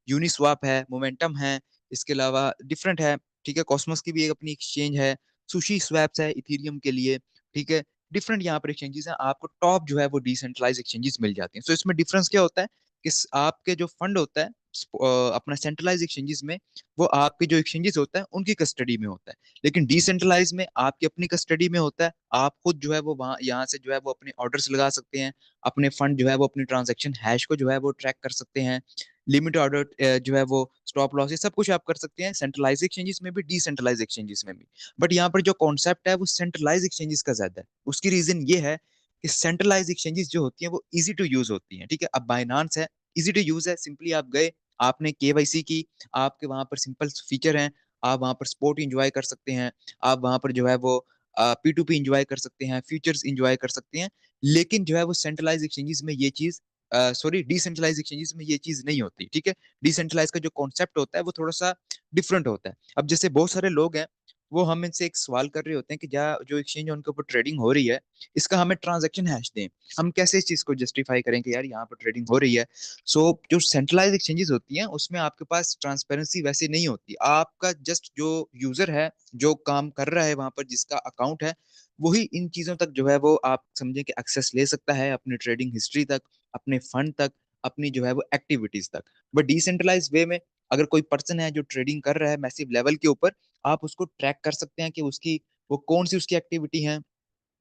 यूनिस्वाप है, मोमेंटम है, इसके अलावा डिफरेंट है, ठीक है, कॉस्मोस की भी एक अपनी एक्सचेंज है, सुशी स्वैप्स है इथीरियम के लिए, ठीक है, डिफरेंट यहाँ पर एक्सचेंजेस हैं। आपको टॉप जो है वो डिसेंट्रलाइज एक्सचेंजेस मिल जाती हैं। सो इसमें डिफरेंस क्या होता है कि आपके जो फंड होता है अपना सेंट्रलाइज एक्सचेंजेस में, वो आपके जो एक्सचेंजेस होता है उनकी कस्टडी में होता है। लेकिन डिसेंट्रलाइज में आपकी अपनी कस्टडी में होता है। आप खुद जो है वो वहाँ यहाँ से जो है वो अपने ऑर्डर्स लगा सकते हैं, अपने फंड जो है वो अपनी ट्रांजेक्शन हैश को जो है वो ट्रैक कर सकते हैं, लिमिट ऑर्डर जो है वो स्टॉप लॉस, ये सब कुछ आप कर सकते हैं सेंट्रलाइज एक्सचेंजेस में भी, डिसेंट्रलाइज एक्सचेंजेस में भी। बट यहाँ पर जो कॉन्सेप्ट है वो सेंट्रलाइज एक्सचेंजेस का ज्यादा है। उसकी रीजन ये है कि सेंट्रलाइज एक्सचेंजेस जो होती हैं वो इजी टू यूज होती हैं, ठीक है। अब बाइनांस है, इजी टू यूज है, सिंपली आप गए, आपने केवाईसी की, आपके वहां पर सिंपल फीचर हैं, आप वहां पर स्पोर्ट इंजॉय कर सकते हैं, आप वहां पर जो है वो P2P इंजॉय कर सकते हैं, फ्यूचर्स इंजॉय कर सकते हैं। लेकिन जो है वो सेंट्रलाइज एक्सचेंजेस में ये चीज, सॉरी, डिसेंट्रलाइज एक्सचेंजेस में ये चीज नहीं होती, ठीक है। डिसेंट्रलाइज का जो कॉन्सेप्ट होता है वो थोड़ा सा डिफरेंट होता है। अब जैसे बहुत सारे लोग हैं, वो हम इनसे एक सवाल कर रहे होते हैं कि जो एक्सचेंज उनके ऊपर ट्रेडिंग हो रही है, इसका हमें ट्रांजैक्शन हैश दें, हम कैसे इस चीज को जस्टिफाई करें कि यार यहाँ पर ट्रेडिंग हो रही है। सो जो सेंट्रलाइज एक्सचेंजेस होती हैं उसमें आपके पास ट्रांसपेरेंसी वैसे नहीं होती। आपका जस्ट जो यूजर है, जो काम कर रहा है वहां पर, जिसका अकाउंट है, वही इन चीजों तक जो है वो आप समझे कि एक्सेस ले सकता है, अपनी ट्रेडिंग हिस्ट्री तक, अपने फंड तक, अपनी जो है वो एक्टिविटीज तक। बट डिसेंट्रलाइज वे में अगर कोई पर्सन है जो ट्रेडिंग कर रहा है मैसिव लेवल के ऊपर, आप उसको ट्रैक कर सकते हैं कि उसकी वो कौन सी उसकी एक्टिविटी है,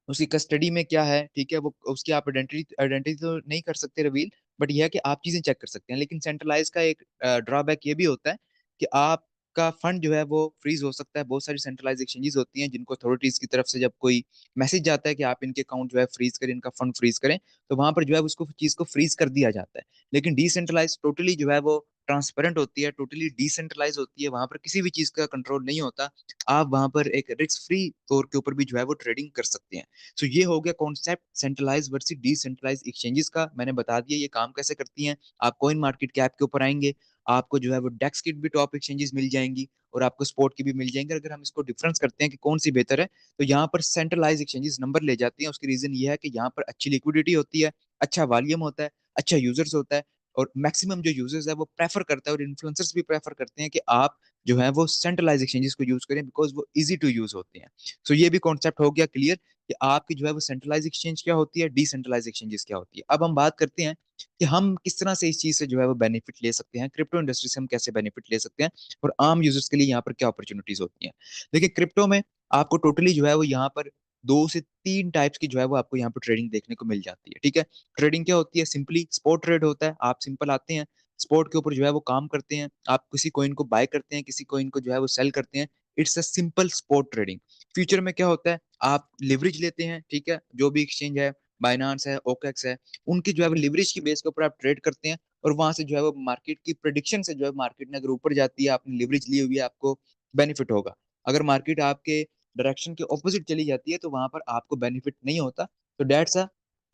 उसकी कस्टडी में क्या है, ठीक है। वो उसकी आप आइडेंटिटी आइडेंटिटी तो नहीं कर सकते रिवील, बट यह है कि आप चीजें चेक कर सकते हैं। लेकिन सेंट्रलाइज का एक ड्रॉबैक ये भी होता है कि आपका फंड जो है वो फ्रीज हो सकता है। बहुत सारी सेंट्रलाइज एक्सचेंजेस होती हैं जिनको अथॉरिटीज की तरफ से जब कोई मैसेज जाता है कि आप इनके अकाउंट जो है फ्रीज करें, इनका फंड फ्रीज करें, तो वहां पर जो है उसको चीज को फ्रीज कर दिया जाता है। लेकिन डिसेंट्रलाइज टोटली जो है वो ट्रांसपेरेंट होती है, टोटली डिसेंट्रलाइज होती है, वहां पर किसी भी चीज का कंट्रोल नहीं होता। आप वहां पर एक रिस्क फ्री तौर के ऊपर भी जो है वो ट्रेडिंग कर सकते हैं। सो ये हो गया concept centralise versus decentralise exchanges का, मैंने बता दिया ये काम कैसे करती हैं। आप कॉइन मार्केट कैप के ऊपर आएंगे, आपको जो है वो डेक्स की भी टॉप एक्सचेंजेस मिल जाएंगी, और आपको स्पॉट की भी मिल जाएंगे। अगर हम इसको डिफरेंस करते हैं कि कौन सी बेहतर है, तो यहाँ पर सेंट्रलाइज एक्सचेंजेस नंबर ले जाती हैं। उसकी रीजन ये है कि यहाँ पर अच्छी लिक्विडिटी होती है, अच्छा वॉल्यूम होता है, अच्छा यूजर्स होता है, और मैक्सिमम जो यूजर्स है वो प्रेफर करता है, और इन्फ्लुएंसर्स भी प्रेफर करते हैं कि आप जो है वो सेंट्रलाइज एक्सचेंजेस को यूज करें, बिकॉज वो इजी टू यूज होते हैं। सो ये भी कॉन्सेप्ट हो गया क्लियर कि आपकी जो है वो सेंट्रलाइज एक्सचेंज क्या होती है, डिसेंट्रलाइज एक्सचेंजेस क्या होती है। अब हम बात करते हैं कि हम किस तरह से इस चीज से जो है वो बेनिफिट ले सकते हैं, क्रिप्टो इंडस्ट्री से हम कैसे बेनिफिट ले सकते हैं, और आम यूजर्स के लिए यहाँ पर क्या अपॉर्चुनिटीज होती हैं। देखिए, क्रिप्टो में आपको टोटली जो है वो यहाँ पर 2 से 3 टाइप्स की जो है वो आपको यहाँ पर ट्रेडिंग देखने को मिल जाती है, ठीक है। ट्रेडिंग क्या होती है, सिंपली स्पॉट ट्रेड होता है। आप सिंपल आते हैं, स्पॉट के ऊपर जो है वो काम करते हैं, आप किसी कॉइन को बाय करते हैं, किसी कॉइन को जो है वो सेल करते हैं। It's a simple spot trading. Future में क्या होता है, आप लिवरेज लेते हैं, ठीक है, जो भी एक्सचेंज है, बाइनांस है, ओकेक्स है, उनकी जो है लिवरेज की बेस के ऊपर आप ट्रेड करते हैं, और वहां से जो है वो मार्केट की प्रिडिक्शन से जो है मार्केट ने अगर ऊपर जाती है, आपने लिवरेज ली हुई है, आपको बेनिफिट होगा। अगर मार्केट आपके डायरेक्शन के ऑपोजिट चली जाती है, तो वहां पर आपको बेनिफिट नहीं होता। तो डेट्स अ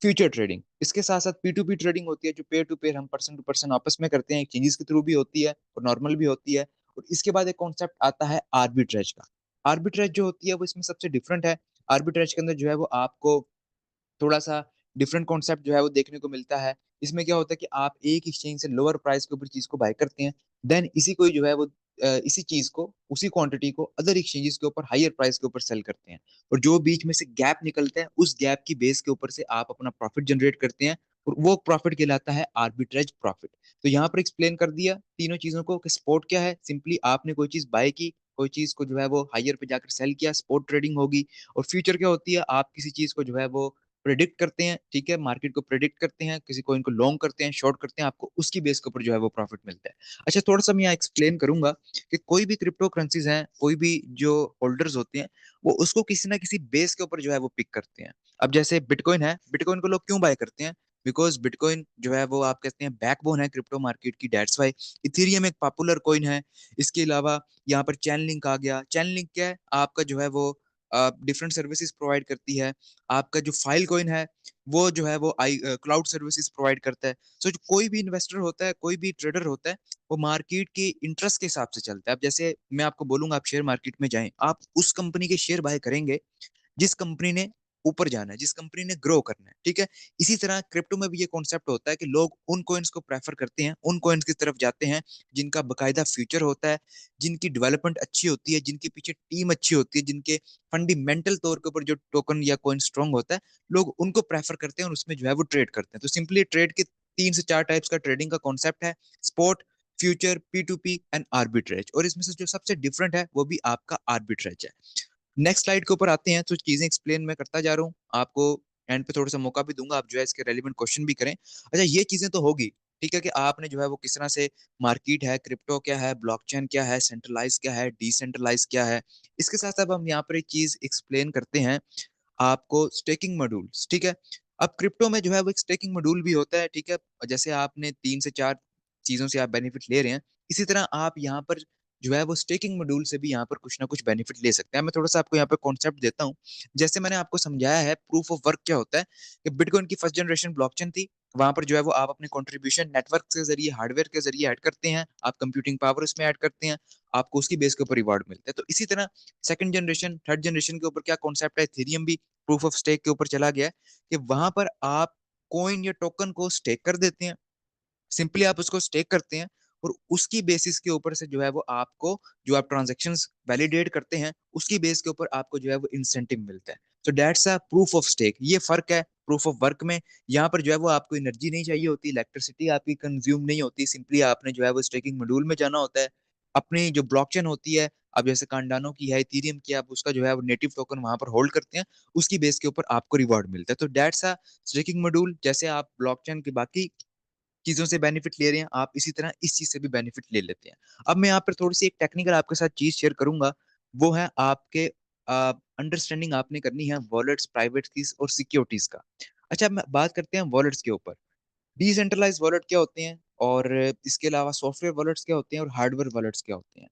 फ्यूचर ट्रेडिंग। इसके साथ साथ P2P ट्रेडिंग होती है, जो पेयर टू पेयर हम पर्सन टू पर्सन आपस में करते हैं, एक्सचेंजेस के थ्रू भी होती है और नॉर्मल भी होती है। और इसके बाद एक कॉन्सेप्ट आता है आर्बिट्रेज का। आर्बिट्रेज जो होती है वो इसमें सबसे डिफरेंट है। आर्बिट्रेज के अंदर जो है वो आपको थोड़ा सा डिफरेंट कॉन्सेप्ट जो है वो देखने को मिलता है। इसमें क्या होता है कि आप एक एक्सचेंज से लोअर प्राइस के ऊपर चीज को बाय करते हैं, देन इसी को जो है वो इसी चीज को, उसी क्वांटिटी को अदर एक्सचेंजेस के ऊपर हायर प्राइस के ऊपर सेल करते हैं, और जो बीच में से गैप निकलता है, उस गैप की बेस के ऊपर से आप अपना प्रॉफिट जनरेट करते हैं, और वो प्रॉफिट कहलाता है आर्बिट्रेज प्रॉफिट। तो यहाँ पर एक्सप्लेन कर दिया तीनों चीजों को कि स्पॉट क्या है, सिंपली आपने कोई चीज बाय की, कोई चीज को जो है वो हायर पे जाकर सेल किया, स्पॉट ट्रेडिंग होगी। और फ्यूचर क्या होती है, आप किसी चीज को जो है वो प्रिडिक्ट करते हैं, ठीक है, मार्केट को प्रिडिक्ट करते हैं, किसी कॉइन को लॉन्ग करते हैं, शॉर्ट करते हैं, आपको उसकी बेस के ऊपर जो है वो प्रॉफिट मिलता है। अच्छा, थोड़ा सा मैं यहाँ एक्सप्लेन करूंगा कि कोई भी क्रिप्टो करेंसीज हैं, कोई भी जो होल्डर्स होते हैं, वो उसको किसी ना किसी बेस के ऊपर जो है वो पिक करते हैं। अब जैसे बिटकॉइन है, बिटकॉइन को लोग क्यों बाय करते हैं? बिकॉज बिटकॉइन जो है वो आप कहते हैं बैकबोन है क्रिप्टो मार्केट की, डेट्स वाई। इथेरियम एक पॉपुलर कॉइन है। इसके अलावा यहाँ पर चैन लिंक आ गया। चैन लिंक क्या है? आपका जो है वो डिफरेंट सर्विसेज प्रोवाइड करती है। आपका जो फाइल कॉइन है, वो जो है वो आई क्लाउड सर्विसेज प्रोवाइड करता है। सो जो कोई भी इन्वेस्टर होता है, कोई भी ट्रेडर होता है, वो मार्केट के इंटरेस्ट के हिसाब से चलता है। अब जैसे मैं आपको बोलूंगा आप शेयर मार्केट में जाएं, आप उस कंपनी के शेयर बाय करेंगे जिस कंपनी ने ऊपर जाना है, जिस कंपनी ने ग्रो करना है, ठीक है। इसी तरह क्रिप्टो में भी ये कॉन्सेप्ट होता है कि लोग उन कॉइन्स को प्रेफर करते हैं, उन कॉइन्स की तरफ जाते हैं जिनका बकायदा फ्यूचर होता है, जिनकी डेवलपमेंट अच्छी होती है, जिनके पीछे टीम अच्छी होती है, जिनके फंडामेंटल तौर के ऊपर जो टोकन या कॉइन स्ट्रांग होता है, लोग उनको प्रेफर करते हैं और उसमें जो है वो ट्रेड करते हैं। तो सिंपली ट्रेड के 3 से 4 टाइप्स का ट्रेडिंग का कॉन्सेप्ट है: spot, future, P2P and arbitrage. और इसमें से जो सबसे डिफरेंट है वो भी आपका आर्बिट्रेज है। नेक्स्ट स्लाइड के ऊपर आते हैं, तो चीजें एक्सप्लेन मैं करता जा रहा हूँ आपको। एंड पे थोड़ा सा मौका भी दूंगा, आप जो है इसके रेलिवेंट क्वेश्चन भी करें। अच्छा, ये चीजें तो होगी, ठीक है, कि आपने जो है वो किस तरह से मार्केट है, क्रिप्टो क्या है, ब्लॉकचेन क्या है, सेंट्रलाइज क्या है, डिसेंट्रलाइज क्या है। इसके साथ साथ हम यहाँ पर एक चीज एक्सप्लेन करते हैं आपको, स्टेकिंग मॉड्यूल्स, ठीक है। अब क्रिप्टो में जो है वो एक स्टेकिंग मॉड्यूल भी होता है, ठीक है। जैसे आपने 3 से 4 चीजों से आप बेनिफिट ले रहे हैं, इसी तरह आप यहाँ पर जो है वो स्टेकिंग मॉड्यूल से भी यहाँ पर कुछ ना कुछ बेनिफिट ले सकते हैं। मैं थोड़ा सा आपको यहाँ पे कॉन्सेप्ट देता हूँ। जैसे मैंने आपको समझाया है प्रूफ ऑफ वर्क क्या होता है, कि बिटकॉइन की फर्स्ट जनरेशन ब्लॉकचेन थी। वहां पर जो है वो आप अपने कंट्रीब्यूशन नेटवर्क के जरिए, हार्डवेयर के जरिए ऐड करते हैं, आप कंप्यूटिंग पावर उसमें ऐड करते हैं, आपको उसकी बेस के ऊपर रिवॉर्ड मिलता है। तो इसी तरह सेकंड जनरेशन, थर्ड जनरेशन के ऊपर क्या कॉन्सेप्ट है, इथेरियम भी प्रूफ ऑफ स्टेक के ऊपर चला गया है, कि वहां पर आप कॉइन या टोकन को स्टेक कर देते हैं। सिंपली आप उसको स्टेक करते हैं और उसकी बेसिस के ऊपर से जो है वो आपको, जो आप ट्रांजेक्शन्स वैलिडेट करते हैं, उसकी बेस के ऊपर आपको जो है वो इंसेंटिव मिलता है। तो that's a proof of stake. ये फर्क है प्रूफ ऑफ वर्क में। यहाँ पर जो है वो आपको एनर्जी नहीं चाहिए होती, इलेक्ट्रिसिटी आपकी कंज्यूम नहीं होती, सिंपली आपने जो है वो स्टेकिंग मॉड्यूल में जाना होता है। अपनी जो ब्लॉकचेन होती है, अब जैसे कार्डानो की है, इथेरियम की, आप उसका जो है वो नेटिव टोकन वहां पर होल्ड करते हैं, उसकी बेस के ऊपर आपको रिवॉर्ड मिलता है। तो दैट्स अ स्टेकिंग मॉड्यूल। जैसे आप ब्लॉकचेन की बाकी चीजों से बेनिफिट ले रहे हैं, आप इसी तरह इस चीज से भी बेनिफिट ले लेते हैं। अब मैं यहाँ पर थोड़ी सी एक टेक्निकल आपके साथ चीज शेयर करूंगा। वो है आपके अंडरस्टैंडिंग आपने करनी है वॉलेट्स, प्राइवेट कीज और सिक्योरिटीज का। अच्छा, अब बात करते हैं वॉलेट्स के ऊपर। डिसेंट्रलाइज वॉलेट क्या होते हैं, और इसके अलावा सॉफ्टवेयर वॉलेट्स क्या होते हैं, और हार्डवेयर वॉलेट्स क्या होते हैं।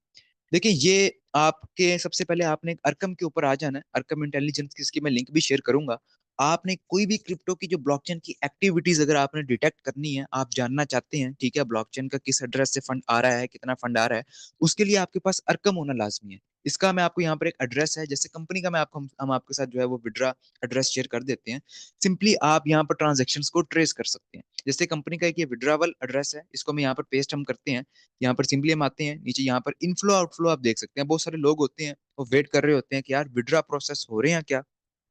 देखिए, ये आपके सबसे पहले आपने अरकम के ऊपर आ जाना है। अरकम इंटेलिजेंस की इसकी मैं लिंक भी शेयर करूंगा। आपने कोई भी क्रिप्टो की जो ब्लॉकचेन की एक्टिविटीज अगर आपने डिटेक्ट करनी है, आप जानना चाहते हैं, ठीक है, ब्लॉकचेन का किस एड्रेस से फंड आ रहा है, कितना फंड आ रहा है, उसके लिए आपके पास अरकम होना लाजमी है। इसका मैं आपको यहाँ पर एक एड्रेस है, जैसे कंपनी का मैं आपको, हम आपके साथ जो है वो विड्रा एड्रेस शेयर कर देते हैं। सिंपली आप यहाँ पर ट्रांजेक्शन को ट्रेस कर सकते हैं। जैसे कंपनी का एक ये विड्रावल एड्रेस है, इसको मैं यहाँ पर पेस्ट हम करते हैं। यहाँ पर सिंपली हम आते हैं नीचे, यहाँ पर इनफ्लो आउटफ्लो आप देख सकते हैं। बहुत सारे लोग होते हैं वो वेट कर रहे होते हैं कि यार विड्रा प्रोसेस हो रहे हैं क्या,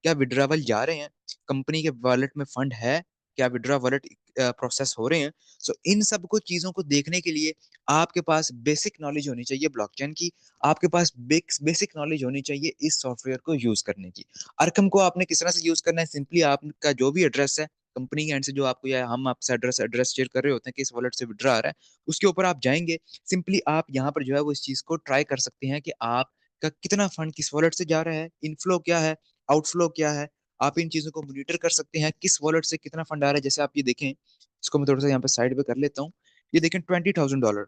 क्या विड्रावल जा रहे हैं, कंपनी के वॉलेट में फंड है, क्या विड्रा वॉलेट प्रोसेस हो रहे हैं। सो इन सब को चीजों को देखने के लिए आपके पास बेसिक नॉलेज होनी चाहिए ब्लॉकचेन की। आपके पास बेसिक नॉलेज होनी चाहिए इस सॉफ्टवेयर को यूज करने की। अरकम को आपने किस तरह से यूज करना है, सिंपली आपका जो भी एड्रेस है कंपनी के एंड से, जो आपको या हम आपसे एड्रेस एड्रेस शेयर कर रहे होते हैं कि इस वॉलेट से विड्रा आ रहा है, उसके ऊपर आप जाएंगे। सिंपली आप यहाँ पर जो है वो इस चीज को ट्राई कर सकते हैं कि आपका कितना फंड किस वॉलेट से जा रहा है, इनफ्लो क्या है, आउटफ्लो क्या है। आप इन चीजों को मॉनिटर कर सकते हैं, किस वॉलेट से कितना फंड आ रहा है। जैसे आप ये देखें, इसको मैं थोड़ा सा यहाँ पे साइड पे कर लेता हूँ। ये देखें, $20,000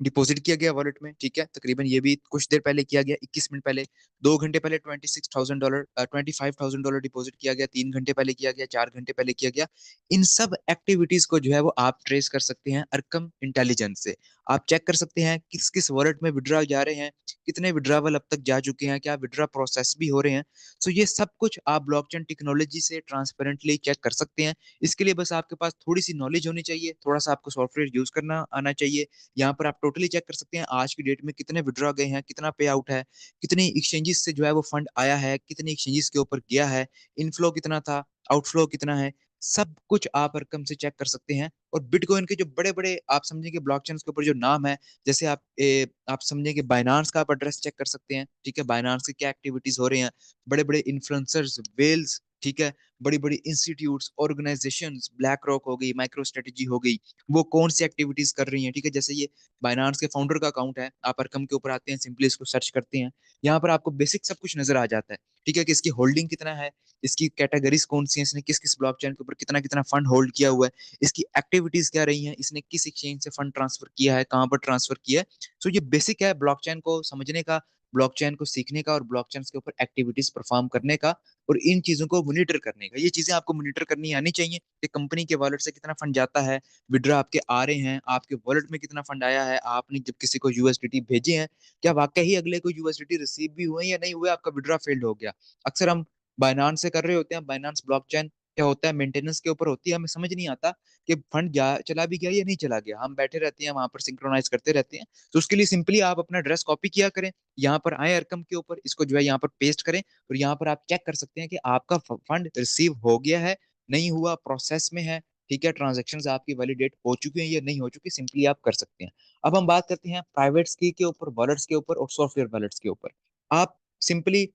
डिपॉजिट किया गया वॉलेट में, ठीक है। तकरीबन ये भी कुछ देर पहले किया गया, 21 मिनट पहले। 2 घंटे पहले $26,000, $25,000 डिपॉजिट किया गया। 3 घंटे पहले किया गया, 4 घंटे पहले किया गया। इन सब एक्टिविटीज को जो है वो आप ट्रेस कर सकते हैं अरकम इंटेलिजेंस से। आप चेक कर सकते हैं किस किस वॉलेट में विड्रॉल जा रहे हैं, कितने विड्रावल अब तक जा चुके हैं, क्या विड्रा प्रोसेस भी हो रहे हैं। सो ये सब कुछ आप ब्लॉकचेन टेक्नोलॉजी से ट्रांसपेरेंटली चेक कर सकते हैं। इसके लिए बस आपके पास थोड़ी सी नॉलेज होनी चाहिए, थोड़ा सा आपको सॉफ्टवेयर यूज करना आना चाहिए। यहाँ पर आप टोटली चेक कर सकते हैं आज की डेट में कितने विड्रॉ गए हैं, कितना पे आउट है, कितनी एक्सचेंजेस से जो है वो फंड आया है, कितनी एक्सचेंजेस के ऊपर गया है, इनफ्लो कितना था, आउटफ्लो कितना है। सब कुछ आप रकम से चेक कर सकते हैं। और बिटकॉइन के जो बड़े बड़े आप समझेंगे ब्लॉकचेन के ऊपर जो नाम है, जैसे आप समझेंगे बाइनांस का आप एड्रेस चेक कर सकते हैं, ठीक है, बाइनांस की क्या एक्टिविटीज हो रही हैं। बड़े बड़े इन्फ्लुएंसर्स, वेल्स ठीक है, बड़ी बड़ी इंस्टीट्यूट्स, ऑर्गेनाइजेशंस, ब्लैक रॉक हो गई, माइक्रो स्ट्रेटेजी हो गई, वो कौन सी एक्टिविटीज कर रही हैं। ठीक है, जैसे ये बाइनांस के फाउंडर का अकाउंट है, आप अरकम के ऊपर आते हैं, सिंपली इसको सर्च करते हैं, यहाँ पर आपको बेसिक सब कुछ नजर आ जाता है। ठीक है, कि इसकी होल्डिंग कितना है, इसकी कैटेगरीज कौन सी है, इसने किस किस ब्लॉकचेन के ऊपर कितना कितना फंड होल्ड किया हुआ है, इसकी एक्टिविटीज क्या रही हैं, इसने किस एक्सचेंज से फंड ट्रांसफर किया है, कहाँ पर ट्रांसफर किया है। सो ये बेसिक है ब्लॉकचेन को समझने का, ब्लॉकचेन को सीखने का, और ब्लॉकचेन के ऊपर एक्टिविटीज परफॉर्म करने का, और इन चीजों को मॉनिटर करने का। ये चीजें आपको मॉनिटर करनी आनी चाहिए कि कंपनी के वॉलेट से कितना फंड जाता है, विड्रॉ आपके आ रहे हैं, आपके वॉलेट में कितना फंड आया है, आपने जब किसी को यूएसडीटी भेजे हैं, क्या वाकई ही अगले को यूएसडीटी रिसीव भी हुए या नहीं हुए, आपका विड्रॉ फेल्ड हो गया। अक्सर हम बाइनांस से कर रहे होते हैं, बाइनांस ब्लॉकचेन क्या होता है, मेंटेनेंस के ऊपर होती है, हमें समझ नहीं आता कि फंड जा चला भी गया या नहीं चला गया, हम बैठे रहते हैं वहां पर सिंक्रोनाइज करते रहते हैं। तो उसके लिए सिंपली आप अपना एड्रेस कॉपी किया करें, यहाँ पर आए अरकम के ऊपर, इसको जो है यहाँ पर पेस्ट करें, और यहाँ पर आप चेक कर सकते हैं कि आपका फंड रिसीव हो गया है, नहीं हुआ, प्रोसेस में है। ठीक है, ट्रांजेक्शन आपकी वैलिडेट हो चुकी हैं या नहीं हो चुकी, सिंपली आप कर सकते हैं। अब हम बात करते हैं प्राइवेट की के ऊपर, वॉलेट्स के ऊपर और सॉफ्टवेयर वॉलेट्स के ऊपर। आप सिंपली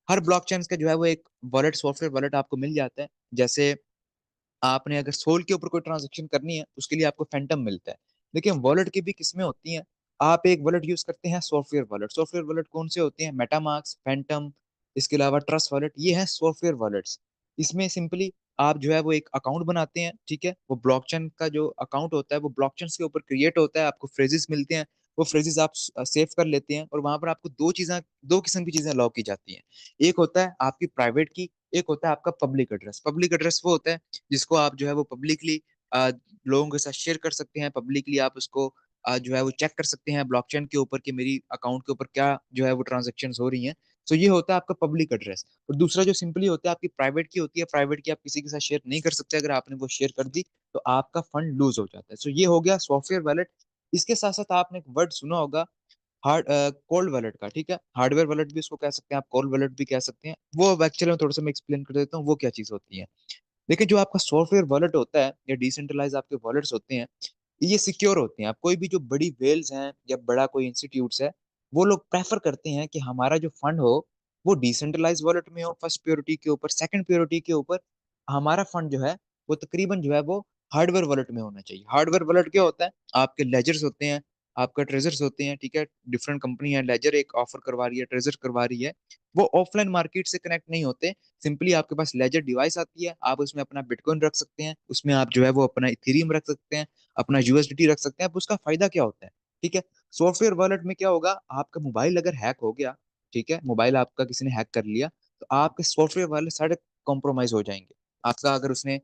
हर ब्लॉकचेन का जो है वो एक वॉलेट, सॉफ्टवेयर वॉलेट आपको मिल जाता है। जैसे आपने अगर सोल के ऊपर कोई ट्रांजेक्शन करनी है, उसके लिए आपको फैंटम मिलता है। देखिए, वॉलेट की भी किस्में होती हैं। आप एक वॉलेट यूज करते हैं सॉफ्टवेयर वॉलेट, सॉफ्टवेयर वॉलेट कौन से होते हैं, मेटामास्क, फैंटम, इसके अलावा ट्रस्ट वॉलेट, ये है सॉफ्टवेयर वॉलेट्स। इसमें सिंपली आप जो है वो एक अकाउंट बनाते हैं। ठीक है, वो ब्लॉकचेन का जो अकाउंट होता है वो ब्लॉकचेन के ऊपर क्रिएट होता है, आपको फ्रेजेस मिलते हैं, वो फ्रेजेस आप सेव कर लेते हैं, और वहां पर आपको दो किस्म की चीजें अलाउ की जाती हैं। एक होता है आपकी प्राइवेट की, एक होता है आपका पब्लिक एड्रेस। पब्लिक एड्रेस वो होता है जिसको आप जो है वो पब्लिकली लोगों के साथ शेयर कर सकते हैं, पब्लिकली आप उसको जो है वो चेक कर सकते हैं ब्लॉकचेन के ऊपर कि मेरी अकाउंट के ऊपर क्या जो है वो ट्रांजेक्शन हो रही हैं। तो ये होता है आपका पब्लिक एड्रेस। और दूसरा जो सिंपली होता है आपकी प्राइवेट की होती है, प्राइवेट की आप किसी के साथ शेयर नहीं कर सकते, अगर आपने वो शेयर कर दी तो आपका फंड लूज हो जाता है। सो ये हो गया सॉफ्टवेयर वॉलेट। इसके साथ साथ आपने एक वर्ड सुना होगा, हार्ड कोल्ड वॉलेट का। ठीक है, हार्डवेयर वॉलेट भी इसको कह सकते हैं आप, कोल्ड वॉलेट भी कह सकते हैं। वो एक्चुअली में थोड़ा सा मैं एक्सप्लेन कर देता हूँ वो क्या चीज होती है। देखिए, जो आपका सॉफ्टवेयर वॉलेट होता है या डिसेंट्रलाइज आपके वॉलेट्स होते हैं, ये सिक्योर होते हैं। आप कोई भी जो बड़ी वेल्स हैं या बड़ा कोई इंस्टीट्यूट्स है, वो लोग प्रेफर करते हैं कि हमारा जो फंड हो वो डिसेंट्रलाइज वॉलेट में हो, फर्स्ट प्योरिटी के ऊपर, सेकंड प्योरिटी के ऊपर हमारा फंड जो है वो तकरीबन जो है वो हार्डवेयर वॉलेट में होना चाहिए। हार्डवेयर वॉलेट क्या होता है, आपके लेजर्स होते हैं, आपका ट्रेजर्स होते हैं। ठीक है, डिफरेंट कंपनी है, लेजर एक ऑफर करवा रही है, ट्रेजर करवा रही है, वो ऑफलाइन मार्केट से कनेक्ट नहीं होते। सिंपली आपके पास लेजर डिवाइस आती है, आप उसमें अपना बिटकॉइन रख सकते हैं, उसमें आप जो है वो अपना इथेरियम रख सकते हैं, अपना यूएसडीटी रख सकते हैं। अब उसका फायदा क्या होता है, ठीक है, सॉफ्टवेयर वॉलेट में क्या होगा, आपका मोबाइल अगर हैक हो गया, ठीक है, मोबाइल आपका किसी ने हैक कर लिया, तो आपके सॉफ्टवेयर वाले सारे कॉम्प्रोमाइज हो जाएंगे। आपका अगर उसने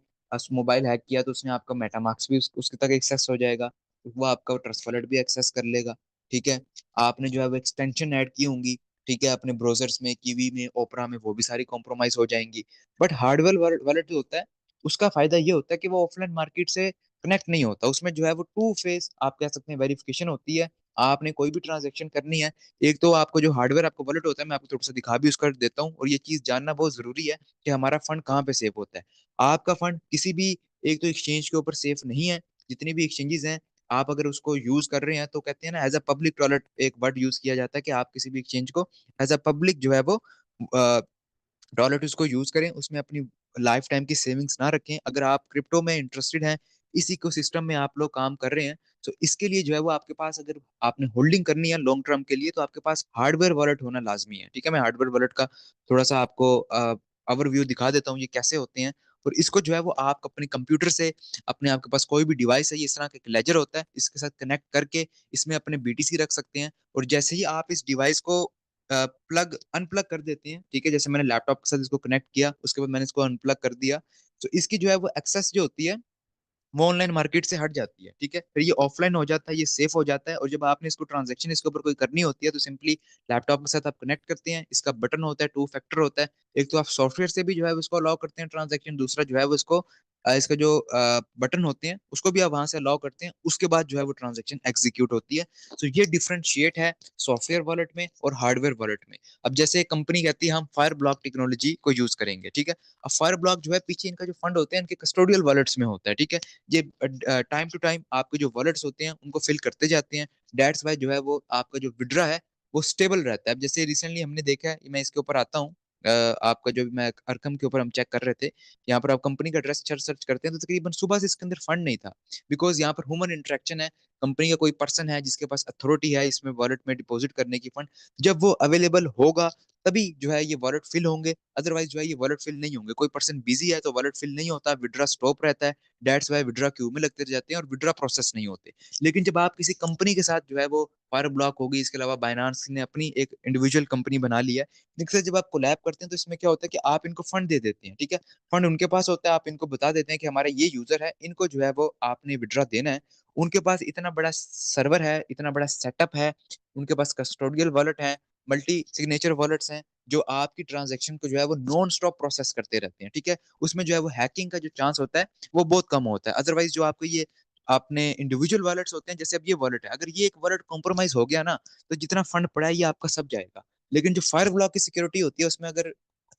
मोबाइल हैक किया तो उसने आपका मेटामार्क्स भी उसके तक एक्सेस हो जाएगा, वो आपका ट्रस्ट वॉलेट भी एक्सेस कर लेगा। ठीक है, आपने जो है वो एक्सटेंशन ऐड की होंगी, ठीक है, अपने ब्राउजर्स में, कीवी में, ओपरा में, वो भी सारी कॉम्प्रोमाइज हो जाएंगी। बट हार्डवेयर वॉलेट जो होता है, उसका फायदा ये होता है कि वो ऑफलाइन मार्केट से कनेक्ट नहीं होता, उसमें जो है वो टू फेस आप कह सकते हैं वेरिफिकेशन होती है। आपने कोई भी ट्रांजेक्शन करनी है, एक तो आपको जो हार्डवेयर आपको वॉलेट होता है, मैं आपको थोड़ा सा दिखा भी उसका देता हूँ, और ये चीज जानना बहुत जरूरी है कि हमारा फंड कहाँ पे सेव होता है। आपका फंड किसी भी एक तो एक्सचेंज के ऊपर सेफ नहीं है। जितनी भी एक्सचेंजेस हैं, आप अगर उसको यूज कर रहे हैं तो कहते हैं ना, एज अ पब्लिक टॉयलेट एक वर्ड यूज किया जाता है कि आप किसी भी एक्सचेंज को एज अ पब्लिक जो है वो डॉलर उसको यूज करें, उसमें अपनी लाइफ टाइम की सेविंग्स ना रखें। अगर आप क्रिप्टो में इंटरेस्टेड हैं, इस इकोसिस्टम में आप लोग काम कर रहे हैं, तो इसके लिए जो है वो आपके पास, अगर आपने होल्डिंग करनी है लॉन्ग टर्म के लिए, तो आपके पास हार्डवेयर वॉलेट होना लाजमी है। ठीक है, मैं हार्डवेयर वॉलेट का थोड़ा सा आपको ओवरव्यू दिखा देता हूँ ये कैसे होते हैं। और इसको जो है वो आप अपने कंप्यूटर से, अपने आपके पास कोई भी डिवाइस है, ये इस तरह का एक लेजर होता है, इसके साथ कनेक्ट करके इसमें अपने बीटीसी रख सकते हैं। और जैसे ही आप इस डिवाइस को प्लग अनप्लग कर देते हैं, ठीक है, जैसे मैंने लैपटॉप के साथ इसको कनेक्ट किया, उसके बाद मैंने इसको अनप्लग कर दिया, तो इसकी जो है वो एक्सेस जो होती है वो ऑनलाइन मार्केट से हट जाती है। ठीक है, फिर ये ऑफलाइन हो जाता है, ये सेफ हो जाता है। और जब आपने इसको ट्रांजेक्शन इसके ऊपर कोई करनी होती है, तो सिंपली लैपटॉप के साथ आप कनेक्ट करते हैं, इसका बटन होता है, टू फैक्टर होता है। एक तो आप सॉफ्टवेयर से भी जो है उसको अलाउ करते हैं ट्रांजेक्शन, दूसरा जो है वो इसको इसका जो बटन होते हैं उसको भी आप वहां से अलाउ करते हैं, उसके बाद जो है वो ट्रांजेक्शन एग्जीक्यूट होती है। तो ये डिफरेंशिएट है सॉफ्टवेयर वॉलेट में और हार्डवेयर वॉलेट में। अब जैसे कंपनी कहती है हम फायर ब्लॉक टेक्नोलॉजी को यूज करेंगे, ठीक है, अब फायर ब्लॉक जो है पीछे इनका जो फंड होते हैं इनके कस्टोडियल वॉलेट्स में होता है। ठीक है, ये टाइम टू टाइम आपके जो वॉलेट्स होते हैं उनको फिल करते जाते हैं। डेट्स वाई जो है वो आपका जो विड्रा है वो स्टेबल रहता है। अब जैसे रिसेंटली हमने देखा है, मैं इसके ऊपर आता हूँ, आपका जो भी मैं अरकम के ऊपर हम चेक कर रहे थे, यहाँ पर आप कंपनी का एड्रेस सर्च करते हैं तो तकरीबन सुबह से इसके अंदर फंड नहीं था। बिकॉज यहाँ पर ह्यूमन इंटरेक्शन है, कंपनी का कोई पर्सन है जिसके पास अथॉरिटी है इसमें वॉलेट में डिपॉजिट करने की फंड, जब वो अवेलेबल होगा तभी जो है ये वॉलेट फिल होंगे, अदरवाइज जो है ये वॉलेट फिल नहीं होंगे। कोई पर्सन बिजी है तो वॉलेट फिल नहीं होता, विड्रा स्टॉप रहता है, डेट्स वाई विड्रा क्यू में लगते जाते हैं और विड्रा प्रोसेस नहीं होते। लेकिन जब आप किसी कंपनी के साथ जो है वो फायर ब्लॉक होगी, इसके अलावा बाइनांस ने अपनी एक इंडिविजुअल कंपनी बना ली है, जिनसे जब आप कोलैब करते हैं तो इसमें क्या होता है कि आप इनको फंड दे देते हैं, ठीक है। फंड उनके पास होता है, आप इनको बता देते हैं कि हमारा ये यूजर है, इनको जो है वो आपने विड्रा देना है। उनके पास इतना बड़ा सर्वर है, इतना बड़ा सेटअप है, उनके पास कस्टोडियल वॉलेट है, मल्टी सिग्नेचर वॉलेट्स हैं, जो आपकी ट्रांजेक्शन को जो है वो नॉन स्टॉप प्रोसेस करते रहते हैं, ठीक है। उसमें जो है वो हैकिंग का जो चांस होता है वो बहुत कम होता है। अदरवाइज जो आपको ये आपने इंडिविजुअल वॉलेट्स होते हैं, जैसे अब ये वॉलेट है, अगर ये एक वॉलेट कॉम्प्रोमाइज हो गया ना, तो जितना फंड पड़ा है ये आपका सब जाएगा। लेकिन जो फायर ब्लॉक की सिक्योरिटी होती है उसमें अगर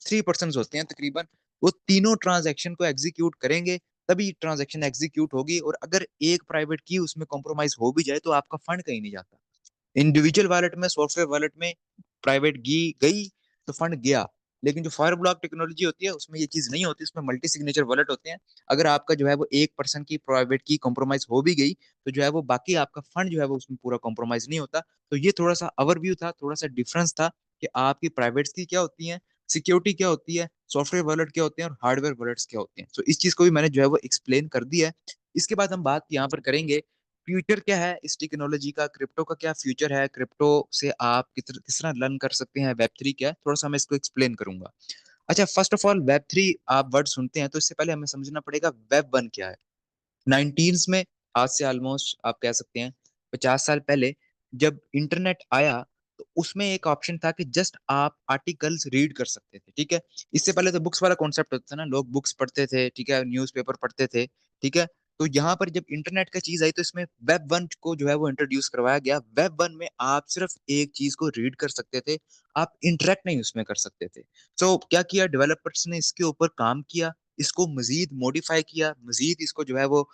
3 पर्सन होते हैं तकरीबन, वो तीनों ट्रांजेक्शन को एग्जीक्यूट करेंगे, तभी ट्रांजेक्शन एग्जीक्यूट होगी। और अगर एक प्राइवेट की उसमें कॉम्प्रोमाइज हो भी जाए तो आपका फंड कहीं नहीं जाता। इंडिविजुअल वॉलेट में, सॉफ्टवेयर वॉलेट में प्राइवेट की गई तो फंड गया। लेकिन जो फायर ब्लॉक टेक्नोलॉजी होती है उसमें ये चीज नहीं होती, उसमें मल्टी सिग्नेचर वॉलेट होते हैं। अगर आपका जो है वो एक पर्सन की प्राइवेट की कॉम्प्रोमाइज हो भी गई तो जो है वो बाकी आपका फंड जो है वो उसमें पूरा कॉम्प्रोमाइज नहीं होता। तो ये थोड़ा सा ओवरव्यू था, थोड़ा सा डिफरेंस था कि आपकी प्राइवेट्स की क्या होती है, सिक्योरिटी क्या होती है, सॉफ्टवेयर वॉलेट क्या होते हैं और हार्डवेयर वॉलेट्स क्या होते हैं। तो इस चीज को भी मैंने जो है वो एक्सप्लेन कर दिया है। इसके बाद हम बात यहाँ पर करेंगे फ्यूचर क्या है इस टेक्नोलॉजी का, क्रिप्टो का क्या फ्यूचर है, क्रिप्टो से आप किस तरह लर्न कर सकते हैं, वेब 3 क्या है, थोड़ा सा मैं इसको एक्सप्लेन करूंगा। अच्छा, फर्स्ट ऑफ ऑल वेब 3 आप वर्ड सुनते हैं तो इससे पहले हमें समझना पड़ेगा वेब 1 क्या है। 19 में, आज से ऑलमोस्ट आप कह सकते हैं 50 साल पहले, जब इंटरनेट आया तो उसमें एक ऑप्शन था कि जस्ट आप आर्टिकल्स रीड कर सकते थे, ठीक है। इससे पहले तो बुक्स वाला कॉन्सेप्ट होता था ना, लोग बुक्स पढ़ते थे, ठीक है, न्यूज़पेपर पढ़ते थे, ठीक है। तो यहाँ पर जब इंटरनेट का चीज आई तो इसमें वेब 1 को जो है वो इंट्रोड्यूस करवाया गया। वेब 1 में आप सिर्फ एक चीज को रीड कर सकते थे, आप इंटरेक्ट नहीं उसमें कर सकते थे। तो क्या किया डेवलपर्स ने, इसके ऊपर काम किया, इसको मजीद मॉडिफाई किया, मजीद इसको जो है वो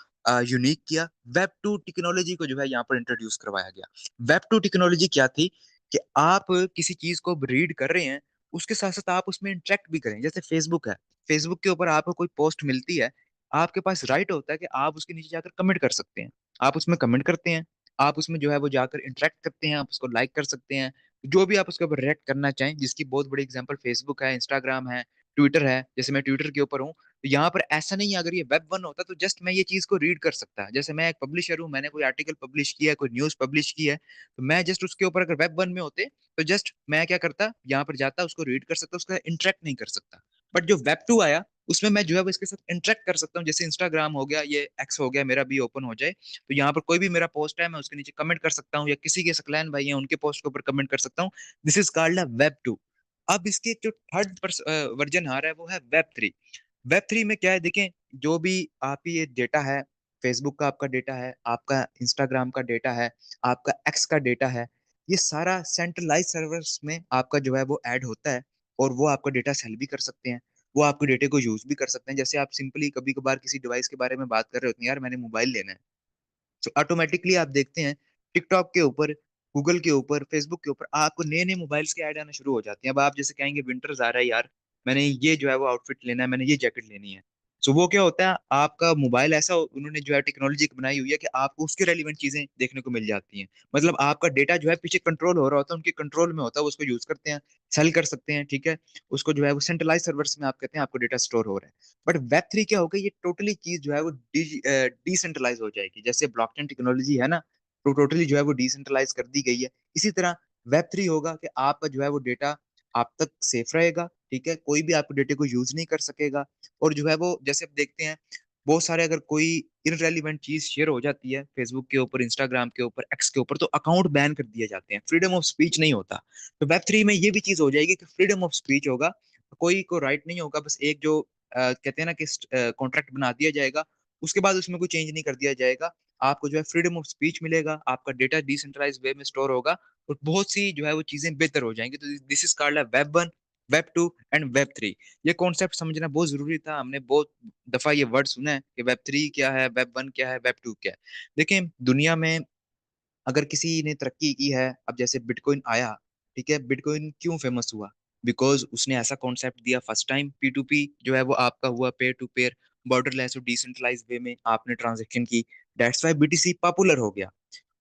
यूनिक किया। वेब 2 टेक्नोलॉजी को जो है यहाँ पर इंट्रोड्यूस करवाया गया। वेब 2 टेक्नोलॉजी क्या थी कि आप किसी चीज को रीड कर रहे हैं, उसके साथ साथ आप उसमें इंटरेक्ट भी करें। जैसे फेसबुक है, फेसबुक के ऊपर आपको कोई पोस्ट मिलती है, आपके पास राइट होता है कि आप उसके नीचे जाकर कमेंट कर सकते हैं। आप उसमें कमेंट करते हैं, आप उसमें जो है वो जाकर इंटरेक्ट करते हैं, आप उसको लाइक कर सकते हैं, जो भी आप उसके ऊपर रिएक्ट करना चाहें, जिसकी बहुत बड़ी एग्जांपल फेसबुक है, इंस्टाग्राम है, ट्विटर है। जैसे मैं ट्विटर के ऊपर हूँ, तो यहाँ पर ऐसा नहीं है, अगर ये वेब 1 होता तो जस्ट मैं ये चीज को रीड कर सकता है। जैसे मैं एक पब्लिशर हूँ, मैंने कोई आर्टिकल पब्लिश किया है, कोई न्यूज पब्लिश की है, तो मैं जस्ट उसके ऊपर, अगर वेब 1 में होते तो जस्ट मैं क्या करता, यहाँ पर जाता, उसको रीड कर सकता, उसका इंटरेक्ट नहीं कर सकता। बट जो वेब 2 आया उसमें मैं जो है वो इसके साथ इंटरेक्ट कर सकता हूँ। जैसे इंस्टाग्राम हो गया, ये एक्स हो गया, मेरा भी ओपन हो जाए तो यहाँ पर कोई भी मेरा पोस्ट है मैं उसके नीचे कमेंट कर सकता हूँ, या किसी के सकलैन भाई हैं उनके पोस्ट के ऊपर कमेंट कर सकता हूँ। This is called web 2। अब इसके जो थर्ड वर्जन आ रहा है वो है वेब 3। वेब 3 में क्या है देखें, जो भी आप ये डेटा है, फेसबुक का आपका डेटा है, आपका इंस्टाग्राम का डेटा है, आपका एक्स का डेटा है, ये सारा सेंट्रलाइज सर्वर्स में आपका जो है वो ऐड होता है। और वो आपका डेटा सेल भी कर सकते हैं, वो आपके डेटे को यूज भी कर सकते हैं। जैसे आप सिंपली कभी कभार किसी डिवाइस के बारे में बात कर रहे होते हैं, यार मैंने मोबाइल लेना है, तो ऑटोमेटिकली आप देखते हैं टिकटॉक के ऊपर, गूगल के ऊपर, फेसबुक के ऊपर आपको नए नए मोबाइल्स के ऐड आना शुरू हो जाते हैं। अब आप जैसे कहेंगे विंटर्स आ रहा है यार, मैंने ये जो है वो आउटफिट लेना है, मैंने ये जैकेट लेनी है। सो वो क्या होता है, आपका मोबाइल ऐसा उन्होंने जो है टेक्नोलॉजी बनाई हुई है कि आपको उसके रेलिवेंट चीजें देखने को मिल जाती हैं। मतलब आपका डेटा जो है पीछे कंट्रोल हो रहा होता है, उनके कंट्रोल में होता है, वो उसको यूज करते हैं, सेल कर सकते हैं, ठीक है। उसको जो है वो सेंट्रलाइज सर्वर्स में आप कहते हैं आपको डेटा स्टोर हो रहा है। बट वेब 3 क्या होगा, ये टोटली चीज जो है वो डिसेंट्रलाइज हो जाएगी। जैसे ब्लॉकचेन टेक्नोलॉजी है ना, तो टोटली जो है वो डिसेंट्रलाइज कर दी गई है। इसी तरह वेब 3 होगा कि आपका जो है वो डेटा आप तक सेफ रहेगा, ठीक है, कोई भी आपके डेटे को यूज नहीं कर सकेगा। और जो है वो जैसे आप देखते हैं बहुत सारे, अगर कोई इनरेलीवेंट चीज शेयर हो जाती है फेसबुक के ऊपर, इंस्टाग्राम के ऊपर, एक्स के ऊपर, तो अकाउंट बैन कर दिए जाते हैं, फ्रीडम ऑफ स्पीच नहीं होता। तो वेब 3 में ये भी चीज हो जाएगी कि फ्रीडम ऑफ स्पीच होगा, कोई को राइट नहीं होगा, बस एक जो कहते हैं ना कि कॉन्ट्रैक्ट बना दिया जाएगा, उसके बाद उसमें कोई चेंज नहीं कर दिया जाएगा। आपको जो है फ्रीडम ऑफ स्पीच मिलेगा, आपका डेटा डिसेंट्रलाइज वे में स्टोर होगा, और बहुत सी जो है वो चीजें बेहतर हो जाएंगी। तो this is called web 1, web 2 and web 3। ये कॉन्सेप्ट समझना बहुत जरूरी था, हमने बहुत दफा ये वर्ड सुना है कि वेब 3 क्या है, वेब 1 क्या है, वेब 2 क्या है। देखें दुनिया में अगर किसी ने तरक्की की है, अब जैसे बिटकॉइन आया, ठीक है, बिटकॉइन क्यों फेमस हुआ, बिकॉज उसने ऐसा कॉन्सेप्ट दिया first time, P to P जो है वो आपका हुआ पेयर टू पेयर, बॉर्डरलेस और डिसेंट्रलाइज वे में आपने ट्रांजेक्शन की। दैट्स वाई बीटीसी पॉपुलर हो गया।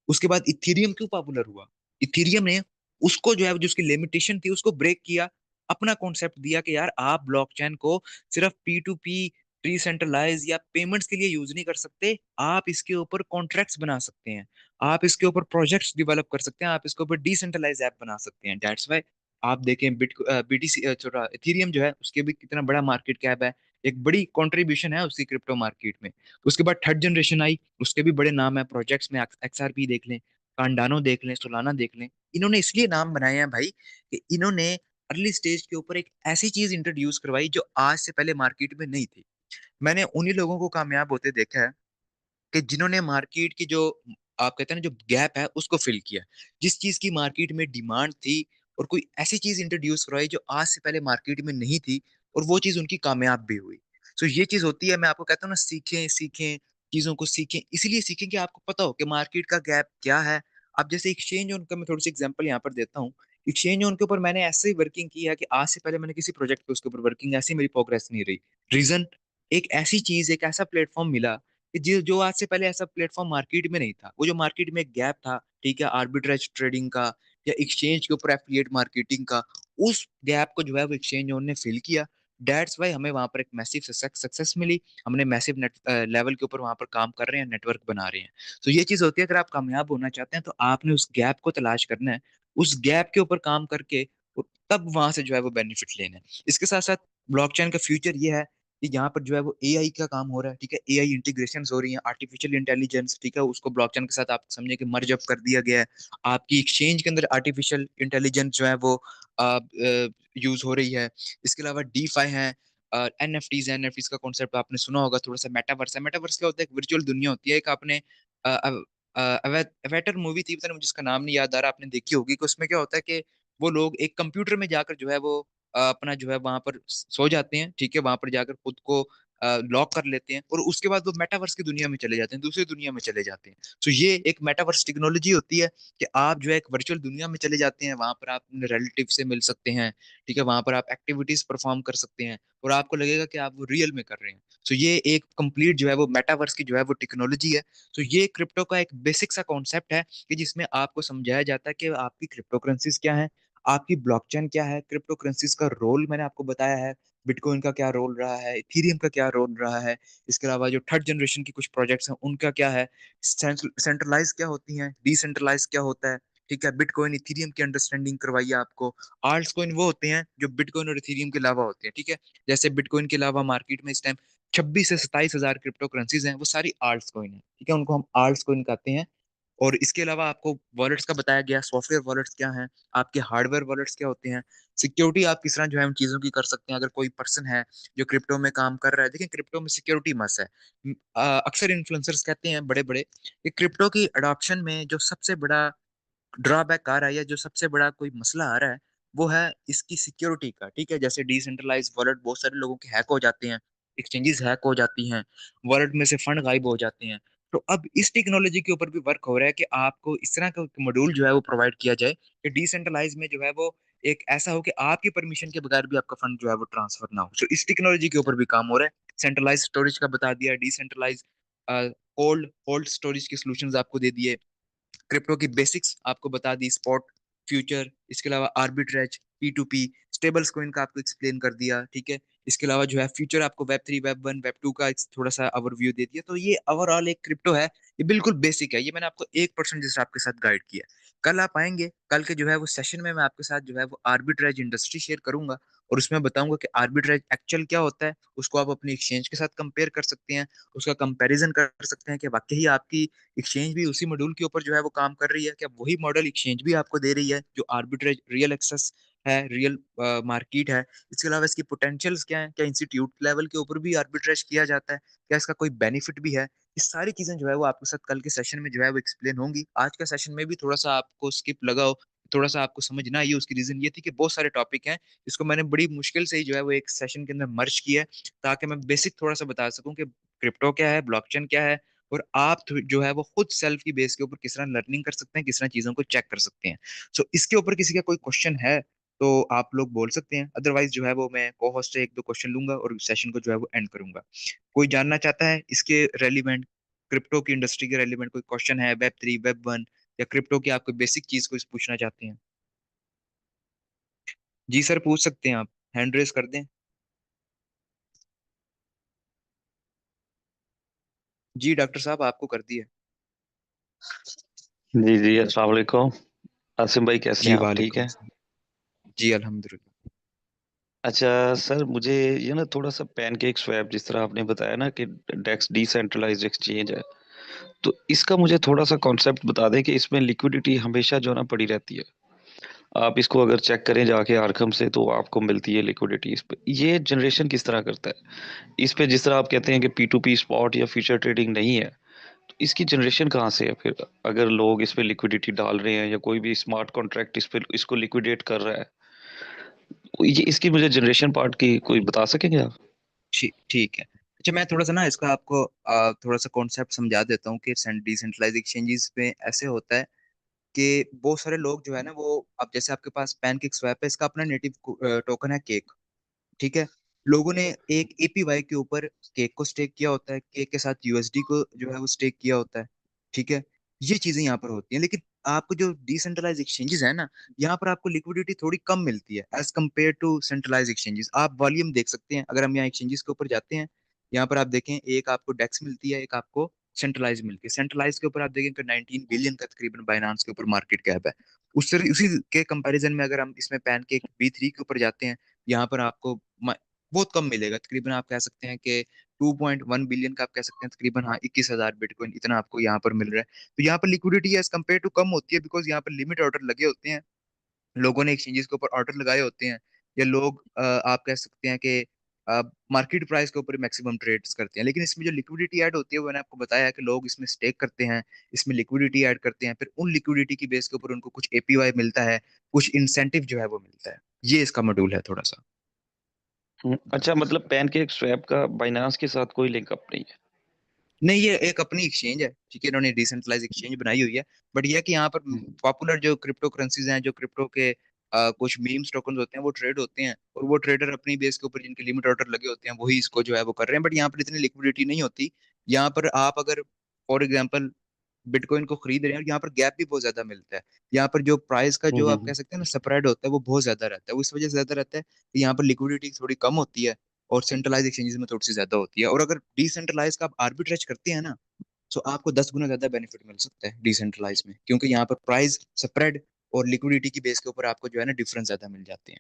उसके बाद इथीरियम क्यों पॉपुलर हुआ? इथीरियम ने उसको जो है जो उसकी लिमिटेशन थी उसको ब्रेक किया, अपना कॉन्सेप्ट दिया कि यार आप ब्लॉकचेन को सिर्फ पी टू पी डिसेंट्रलाइज या पेमेंट्स के लिए यूज नहीं कर सकते, आप इसके ऊपर कॉन्ट्रैक्ट्स बना सकते हैं, आप इसके ऊपर प्रोजेक्ट्स डेवलप कर सकते हैं, आप इसके ऊपर डिसेंट्रलाइज ऐप बना सकते हैं। दैट्स वाई आप देखें बीटीसी छोटा इथीरियम जो है उसके भी कितना बड़ा मार्केट कैप है, एक बड़ी कंट्रीब्यूशन है उसकी क्रिप्टो मार्केट में। उसके बाद थर्ड जनरेशन आई, उसके भी बड़े नाम है प्रोजेक्ट्स में, एक्सआरपी देख लें, कार्डानो देख लें, सोलाना देख लें। इन्होंने इसलिए नाम बनाए हैं भाई कि इन्होंने अर्ली स्टेज के ऊपर एक ऐसी चीज इंट्रोड्यूस करवाई जो आज से पहले मार्केट में नहीं थी। मैंने उन्हीं लोगों को कामयाब होते देखा है कि जिन्होंने मार्केट की जो आप कहते हैं ना जो गैप है उसको फिल किया। जिस चीज की मार्केट में डिमांड थी और कोई ऐसी चीज इंट्रोड्यूस करवाई जो आज से पहले मार्केट में नहीं थी, और वो चीज उनकी कामयाब भी हुई। सो ये चीज होती है, मैं आपको कहता हूँ ना, सीखें सीखें, चीजों को सीखें, इसीलिए सीखें कि आपको पता हो कि मार्केट का गैप क्या है। अब जैसे एक्सचेंज ऑन का मैं थोड़ी सी एग्जांपल यहाँ पर देता हूँ। एक्सचेंज ऑन के ऊपर मैंने ऐसे ही वर्किंग की है कि आज से पहले मैंने किसी प्रोजेक्ट पे उसके ऊपर वर्किंग ऐसी मेरी प्रोग्रेस नहीं रही। रीजन, एक ऐसी चीज, एक ऐसा प्लेटफॉर्म मिला कि जो जो आज से पहले ऐसा प्लेटफॉर्म मार्केट में नहीं था। वो जो मार्केट में एक गैप था, ठीक है, आर्बिट्रेज ट्रेडिंग का या एक्सचेंज के ऊपर एफिलिएट मार्केटिंग का, उस गैप को जो है वो एक्सचेंज ने फिल किया। दैट्स वाई हमें वहां पर एक मैसिव सक्सेस मिली। हमने मैसिव नेट लेवल के ऊपर वहां पर काम कर रहे हैं, नेटवर्क बना रहे हैं। तो ये चीज होती है, अगर आप कामयाब होना चाहते हैं तो आपने उस गैप को तलाश करना है, उस गैप के ऊपर काम करके तब वहां से जो है वो बेनिफिट लेना है। इसके साथ साथ ब्लॉकचेन का फ्यूचर ये है कि यहाँ पर जो है वो एआई का काम हो रहा है, ठीक है, एआई इंटीग्रेशन हो रही है, आर्टिफिशियल इंटेलिजेंस, ठीक है, उसको ब्लॉकचेन के साथ आप समझे कि मर्ज अप कर दिया गया है। आपकी एक्सचेंज के अंदर आर्टिफिशियल इंटेलिजेंस जो है वो यूज हो रही है। इसके अलावा डीफाई है, एनएफटीज, एनएफटीज का कॉन्सेप्ट आपने सुना होगा थोड़ा सा। मेटावर्स है, मेटावर्स क्या होता है? एक वर्चुअल दुनिया होती है। एक आपने अवेटर मूवी थी, पता नहीं मुझे उसका नाम नहीं याद आ रहा, आपने देखी होगी, कि उसमें क्या होता है कि वो लोग एक कंप्यूटर में जाकर जो है वो अपना जो है वहां पर सो जाते हैं, ठीक है, वहां पर जाकर खुद को लॉक कर लेते हैं, और उसके बाद वो मेटावर्स की दुनिया में चले जाते हैं, दूसरी दुनिया में चले जाते हैं। तो ये एक मेटावर्स टेक्नोलॉजी होती है कि आप जो है एक वर्चुअल दुनिया में चले जाते हैं, वहां पर आप अपने रिलेटिव से मिल सकते हैं, ठीक है, वहां पर आप एक्टिविटीज परफॉर्म कर सकते हैं, और आपको लगेगा कि आप वो रियल में कर रहे हैं। तो ये एक कंप्लीट जो है वो मेटावर्स की जो है वो टेक्नोलॉजी है। तो ये क्रिप्टो का एक बेसिक सा कॉन्सेप्ट है कि जिसमें आपको समझाया जाता है कि आपकी क्रिप्टो करेंसीज क्या है, आपकी ब्लॉकचेन क्या है, क्रिप्टो करेंसीज का रोल मैंने आपको बताया है, बिटकॉइन का क्या रोल रहा है, इथीरियम का क्या रोल रहा है। इसके अलावा जो थर्ड जनरेशन की कुछ प्रोजेक्ट्स हैं उनका क्या है, सेंट्रलाइज क्या होती हैं, डिसेंट्रलाइज क्या होता है, ठीक है, बिटकॉइन इथीरियम की अंडरस्टैंडिंग करवाइए आपको। आल्ट्स कॉइन वो होते हैं जो बिटकॉइन और इथीरियम के अलावा होते हैं, ठीक है। जैसे बिटकॉइन के अलावा मार्केट में इस टाइम 26 से 27 हजार क्रिप्टो करेंसीज हैं, वो सारी आल्ट्स कॉइन है, ठीक है, उनको हम आल्ट्स कॉइन कहते हैं। और इसके अलावा आपको वॉलेट्स का बताया गया, सॉफ्टवेयर वॉलेट्स क्या हैं, आपके हार्डवेयर वॉलेट्स क्या होते हैं, सिक्योरिटी आप किस तरह जो है उन चीज़ों की कर सकते हैं। अगर कोई पर्सन है जो क्रिप्टो में काम कर रहा है, देखिए क्रिप्टो में सिक्योरिटी मस्ट है। अक्सर इन्फ्लुएंसर्स कहते हैं बड़े बड़े कि क्रिप्टो की अडॉप्शन में जो सबसे बड़ा ड्रॉबैक आ रहा है या जो सबसे बड़ा कोई मसला आ रहा है, वो है इसकी सिक्योरिटी का, ठीक है। जैसे डिसेंट्रलाइज वॉलेट बहुत सारे लोगों के हैक हो जाते हैं, एक्सचेंजेस हैक हो जाती हैं, वॉलेट में से फंड गायब हो जाते हैं। तो अब इस टेक्नोलॉजी के ऊपर भी वर्क हो रहा है कि आपको इस तरह का मॉड्यूल जो है वो प्रोवाइड किया जाए कि डिसेंट्रलाइज में जो है वो एक ऐसा हो कि आपकी परमिशन के बगैर भी आपका फंड जो है वो ट्रांसफर ना हो। तो इस टेक्नोलॉजी के ऊपर भी काम हो रहा है। सेंट्रलाइज स्टोरेज का बता दिया, डिसेंट्रलाइज कोल्ड कोल्ड स्टोरेज के सॉल्यूशंस आपको दे दिए, क्रिप्टो की बेसिक्स आपको बता दी, स्पॉट, फ्यूचर, इसके अलावा arbitrage, P to P, stables coin का आपको एक्सप्लेन कर दिया, ठीक है। इसके अलावा जो है फ्यूचर आपको web three, web one, web two का थोड़ा सा ओवरव्यू दे दिया। तो ये ओवरऑल एक क्रिप्टो है, ये बिल्कुल बेसिक है। ये मैंने आपको 1% जैसे आपके साथ गाइड किया। कल आप आएंगे, कल के जो है वो सेशन में मैं आपके साथ जो है वो आर्बिट्रेज इंडस्ट्री शेयर करूंगा, और उसमें बताऊंगा कि आर्बिट्रेज एक्चुअल क्या होता है। उसको आप अपनी एक्सचेंज के साथ कंपेयर कर सकते हैं, उसका कंपैरिजन कर सकते हैं कि वाकई आपकी एक्सचेंज भी उसी मॉड्यूल के ऊपर जो है वो काम कर रही है, क्या वही मॉडल एक्सचेंज भी आपको दे रही है जो आर्बिट्रेज रियल एक्सेस है, रियल मार्केट है। इसके अलावा इसकी पोटेंशियल्स क्या है, क्या इंस्टीट्यूट लेवल के ऊपर भी आर्बिट्रेज किया जाता है, क्या इसका कोई बेनिफिट भी है। ये सारी चीजें जो है वो आपके साथ कल के सेशन में जो है वो एक्सप्लेन होंगी। आज का सेशन में भी थोड़ा सा आपको स्किप लगा हो, थोड़ा सा आपको समझ ना आई, उसकी रीजन ये थी कि बहुत सारे टॉपिक हैं, इसको मैंने बड़ी मुश्किल से ही जो है वो एक सेशन के अंदर मर्ज किया है, ताकि मैं बेसिक थोड़ा सा बता सकूं कि क्रिप्टो क्या है, ब्लॉकचेन क्या है, और आप जो है वो खुद सेल्फ की बेस के ऊपर किस तरह लर्निंग कर सकते हैं, किस तरह चीजों को चेक कर सकते हैं। सो इसके ऊपर किसी का कोई क्वेश्चन है? तो आप लोग बोल सकते हैं, अदरवाइज जो है वो मैं को होस्ट से एक दो क्वेश्चन लूंगा और सेशन को जो है वो एंड करूंगा। कोई जानना चाहता है इसके रेलिवेंट, क्रिप्टो की इंडस्ट्री के रेलिवेंट कोई क्वेश्चन है, Web3 Web1 या क्रिप्टो की आप कोई बेसिक चीज को पूछना चाहते हैं? जी सर पूछ सकते हैं आप, हैंड रेस कर दें। जी डॉक्टर साहब आपको कर दिया। जी जी, अस्सलाम वालेकुम। आसिम भाई कैसे जी हैं आप? ठीक वालेकुम है। सलाम। जी अल्हम्दुलिल्लाह। अच्छा सर, मुझे ये ना थोड़ा सा पैनकेक स्वैप, जिस तरह आपने बताया ना कि डेक्स डिसेंट्रलाइज्ड एक्सचेंज है, तो इसका मुझे थोड़ा सा कॉन्सेप्ट बता दें कि इसमें लिक्विडिटी हमेशा जो ना पड़ी रहती है। आप इसको अगर चेक करें जाके आर्कम से, तो आपको मिलती है लिक्विडिटी। इस पे ये जनरेशन किस तरह करता है? इस पे जिस तरह आप कहते हैं कि पी टू पी स्पॉट या फ्यूचर ट्रेडिंग नहीं है, तो इसकी जनरेशन कहाँ से है फिर? अगर लोग इस पे लिक्विडिटी डाल रहे हैं या कोई भी स्मार्ट कॉन्ट्रैक्ट इस पे इसको लिक्विडेट कर रहा है, ये इसकी मुझे जनरेशन पार्ट की कोई बता सकेंगे आप? ठीक ठीक है। अच्छा मैं थोड़ा सा ना इसका आपको थोड़ा सा कॉन्सेप्ट समझा देता हूँ कि डिसेंट्रलाइज एक्सचेंजेस में ऐसे होता है कि बहुत सारे लोग जो है ना वो, अब जैसे आपके पास पैनकेक स्वैप है, इसका अपना नेटिव टोकन है केक। ठीक है। लोगों ने एक एपीवाई के ऊपर केक को स्टेक किया होता है, केक के साथ यूएसडी को जो है वो स्टेक किया होता है। ठीक है। ये चीजें यहाँ पर होती हैं, लेकिन आपको जो डिसेंट्रलाइज एक्सचेंजेस है ना, यहाँ पर आपको लिक्विडिटी थोड़ी कम मिलती है as compared to centralise exchanges. आप वॉल्यूम देख सकते हैं, अगर हम यहाँ एक्सचेंजेस के ऊपर जाते हैं, यहाँ पर आप देखें एक आपको डेक्स मिलती है, एक आपको सेंट्रलाइज मिलती है। सेंट्रलाइज के ऊपर आप देखें तो 19 बिलियन का तकरीबन बाइनांस के ऊपर मार्केट कैप है। उसी के कंपैरिजन में अगर हम इसमें पैनकेक बी3 के ऊपर जाते हैं, यहाँ पर आपको बहुत कम मिलेगा। तकरीबन आप कह सकते हैं कि 2.1 बिलियन का, आप कह सकते हैं तकरीबन, हाँ 21,000 बिटकॉइन इतना आपको यहाँ पर मिल रहा है। तो यहाँ पर लिक्विडिटी एज कम्पेयर टू कम होती है, बिकॉज यहाँ पर लिमिट ऑर्डर लगे होते हैं, लोगों ने एक्सचेंजेस के ऊपर ऑर्डर लगाए होते हैं, या लोग आप कह सकते हैं कि मार्केट प्राइस के ऊपर मैक्सिमम ट्रेड्स करते हैं। लेकिन इसमें जो लिक्विडिटी ऐड होती है, वो मैंने आपको बताया है कि लोग इसमें स्टेक करते हैं, इसमें लिक्विडिटी ऐड करते हैं, फिर उन लिक्विडिटी की बेस के ऊपर उनको कुछ एपीवाई मिलता है, कुछ इंसेंटिव जो है वो मिलता है। ये इसका मॉड्यूल है थोड़ा सा। अच्छा, मतलब पैनकेक स्वैप का बाइनांस के साथ कोई लिंकअप नहीं है? नहीं ये एक अपनी एक्सचेंज है, ठीक है, इन्होंने डिसेंट्रलाइज एक्सचेंज बनाई हुई है। बट ये है कि यहाँ पर हम्म। पॉपुलर जो क्रिप्टो करेंसीज हैं, जो क्रिप्टो के कुछ मीम्स टोकन होते हैं, वो ट्रेड होते हैं, और वो ट्रेडर अपनी बेस के ऊपर जिनके लिमिट ऑर्डर लगे होते हैं वही इसको जो है वो कर रहे हैं। बट यहाँ पर इतनी लिक्विडिटी नहीं होती। यहाँ पर आप अगर फॉर एग्जाम्पल बिटकॉइन को खरीद रहे हैं, और यहाँ पर गैप भी बहुत ज्यादा मिलता है। यहाँ पर जो प्राइस का जो आप कह हम्म। सकते हैं ना स्प्रेड होता है, वो बहुत ज्यादा रहता है, उस वजह से ज्यादा रहता है कि यहाँ पर लिक्विडिटी थोड़ी कम होती है, और सेंट्रलाइज एक्सचेंजेस में थोड़ी सी ज्यादा होती है। और अगर डिसेंट्रलाइज का आप आर्बिट्रेज करते हैं ना, तो आपको 10 गुना ज्यादा बेनिफिट मिल सकता है डिसेंट्रलाइज में, क्योंकि यहाँ पर प्राइस स्प्रेड और लिक्विडिटी की बेस के ऊपर आपको जो है ना डिफरेंस ज्यादा मिल जाते हैं।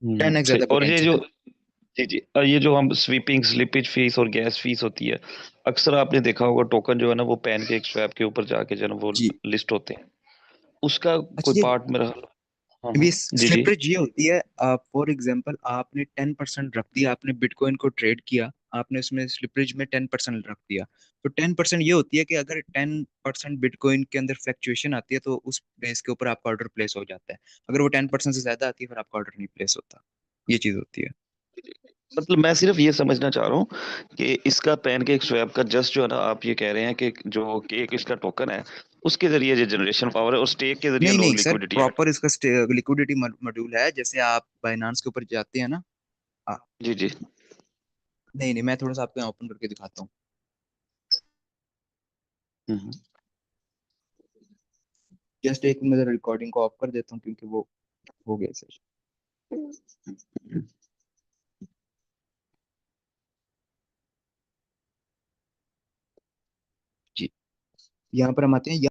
10x सही। ज्यादा और ये पोटेंशियल जो, है। जी जी, ये जो हम स्वीपिंग स्लिपेज फीस और गैस फीस होती है, अक्सर आपने देखा होगा टोकन जो है ना वो पैनकेक स्वैप के ऊपर जाके जो है ना वो जी। लिस्ट होते हैं, उसका अच्छा कोई ये पार्ट मेरा। अभी जी जी। स्लिपरेज ये होती है, फॉर एग्जांपल आपने 10% रख दिया, आपने बिटकॉइन को ट्रेड किया, आपने उसमें स्लिपरेज में 10% रख दिया। तो 10% ये होती है कि अगर 10% बिटकॉइन के अंदर फ्लक्चुएशन आती है, तो उस बेस के ऊपर आपका ऑर्डर प्लेस हो जाता है। अगर वो 10% से ज्यादा आती है, फिर आपका ऑर्डर नहीं प्लेस होता। ये चीज होती है। मतलब मैं सिर्फ ये समझना चाह रहा हूँ कि इसका पैनकेक स्वैप का जस्ट जो है ना, आप ये कह रहे हैं कि जो केक इसका टोकन है, उसके जरिए जो जनरेशन पावर है, और स्टेक के जरिए नहीं लोग नहीं सर, लिक्विडिटी ऐड। प्रॉपर इसका लिक्विडिटी मॉड्यूल है। जैसे आप बाइनांस के ऊपर जाते हैं ना, आ, जी जी। नहीं नहीं मैं थोड़ा सा आपको यहाँ ओपन करके दिखाता हूँ। हम्म। जस्ट एक मिनट रिकॉर्डिंग को ऑफ कर देता हूँ, क्योंकि वो हो गया सर। जी। यहाँ पर हम आते हैं।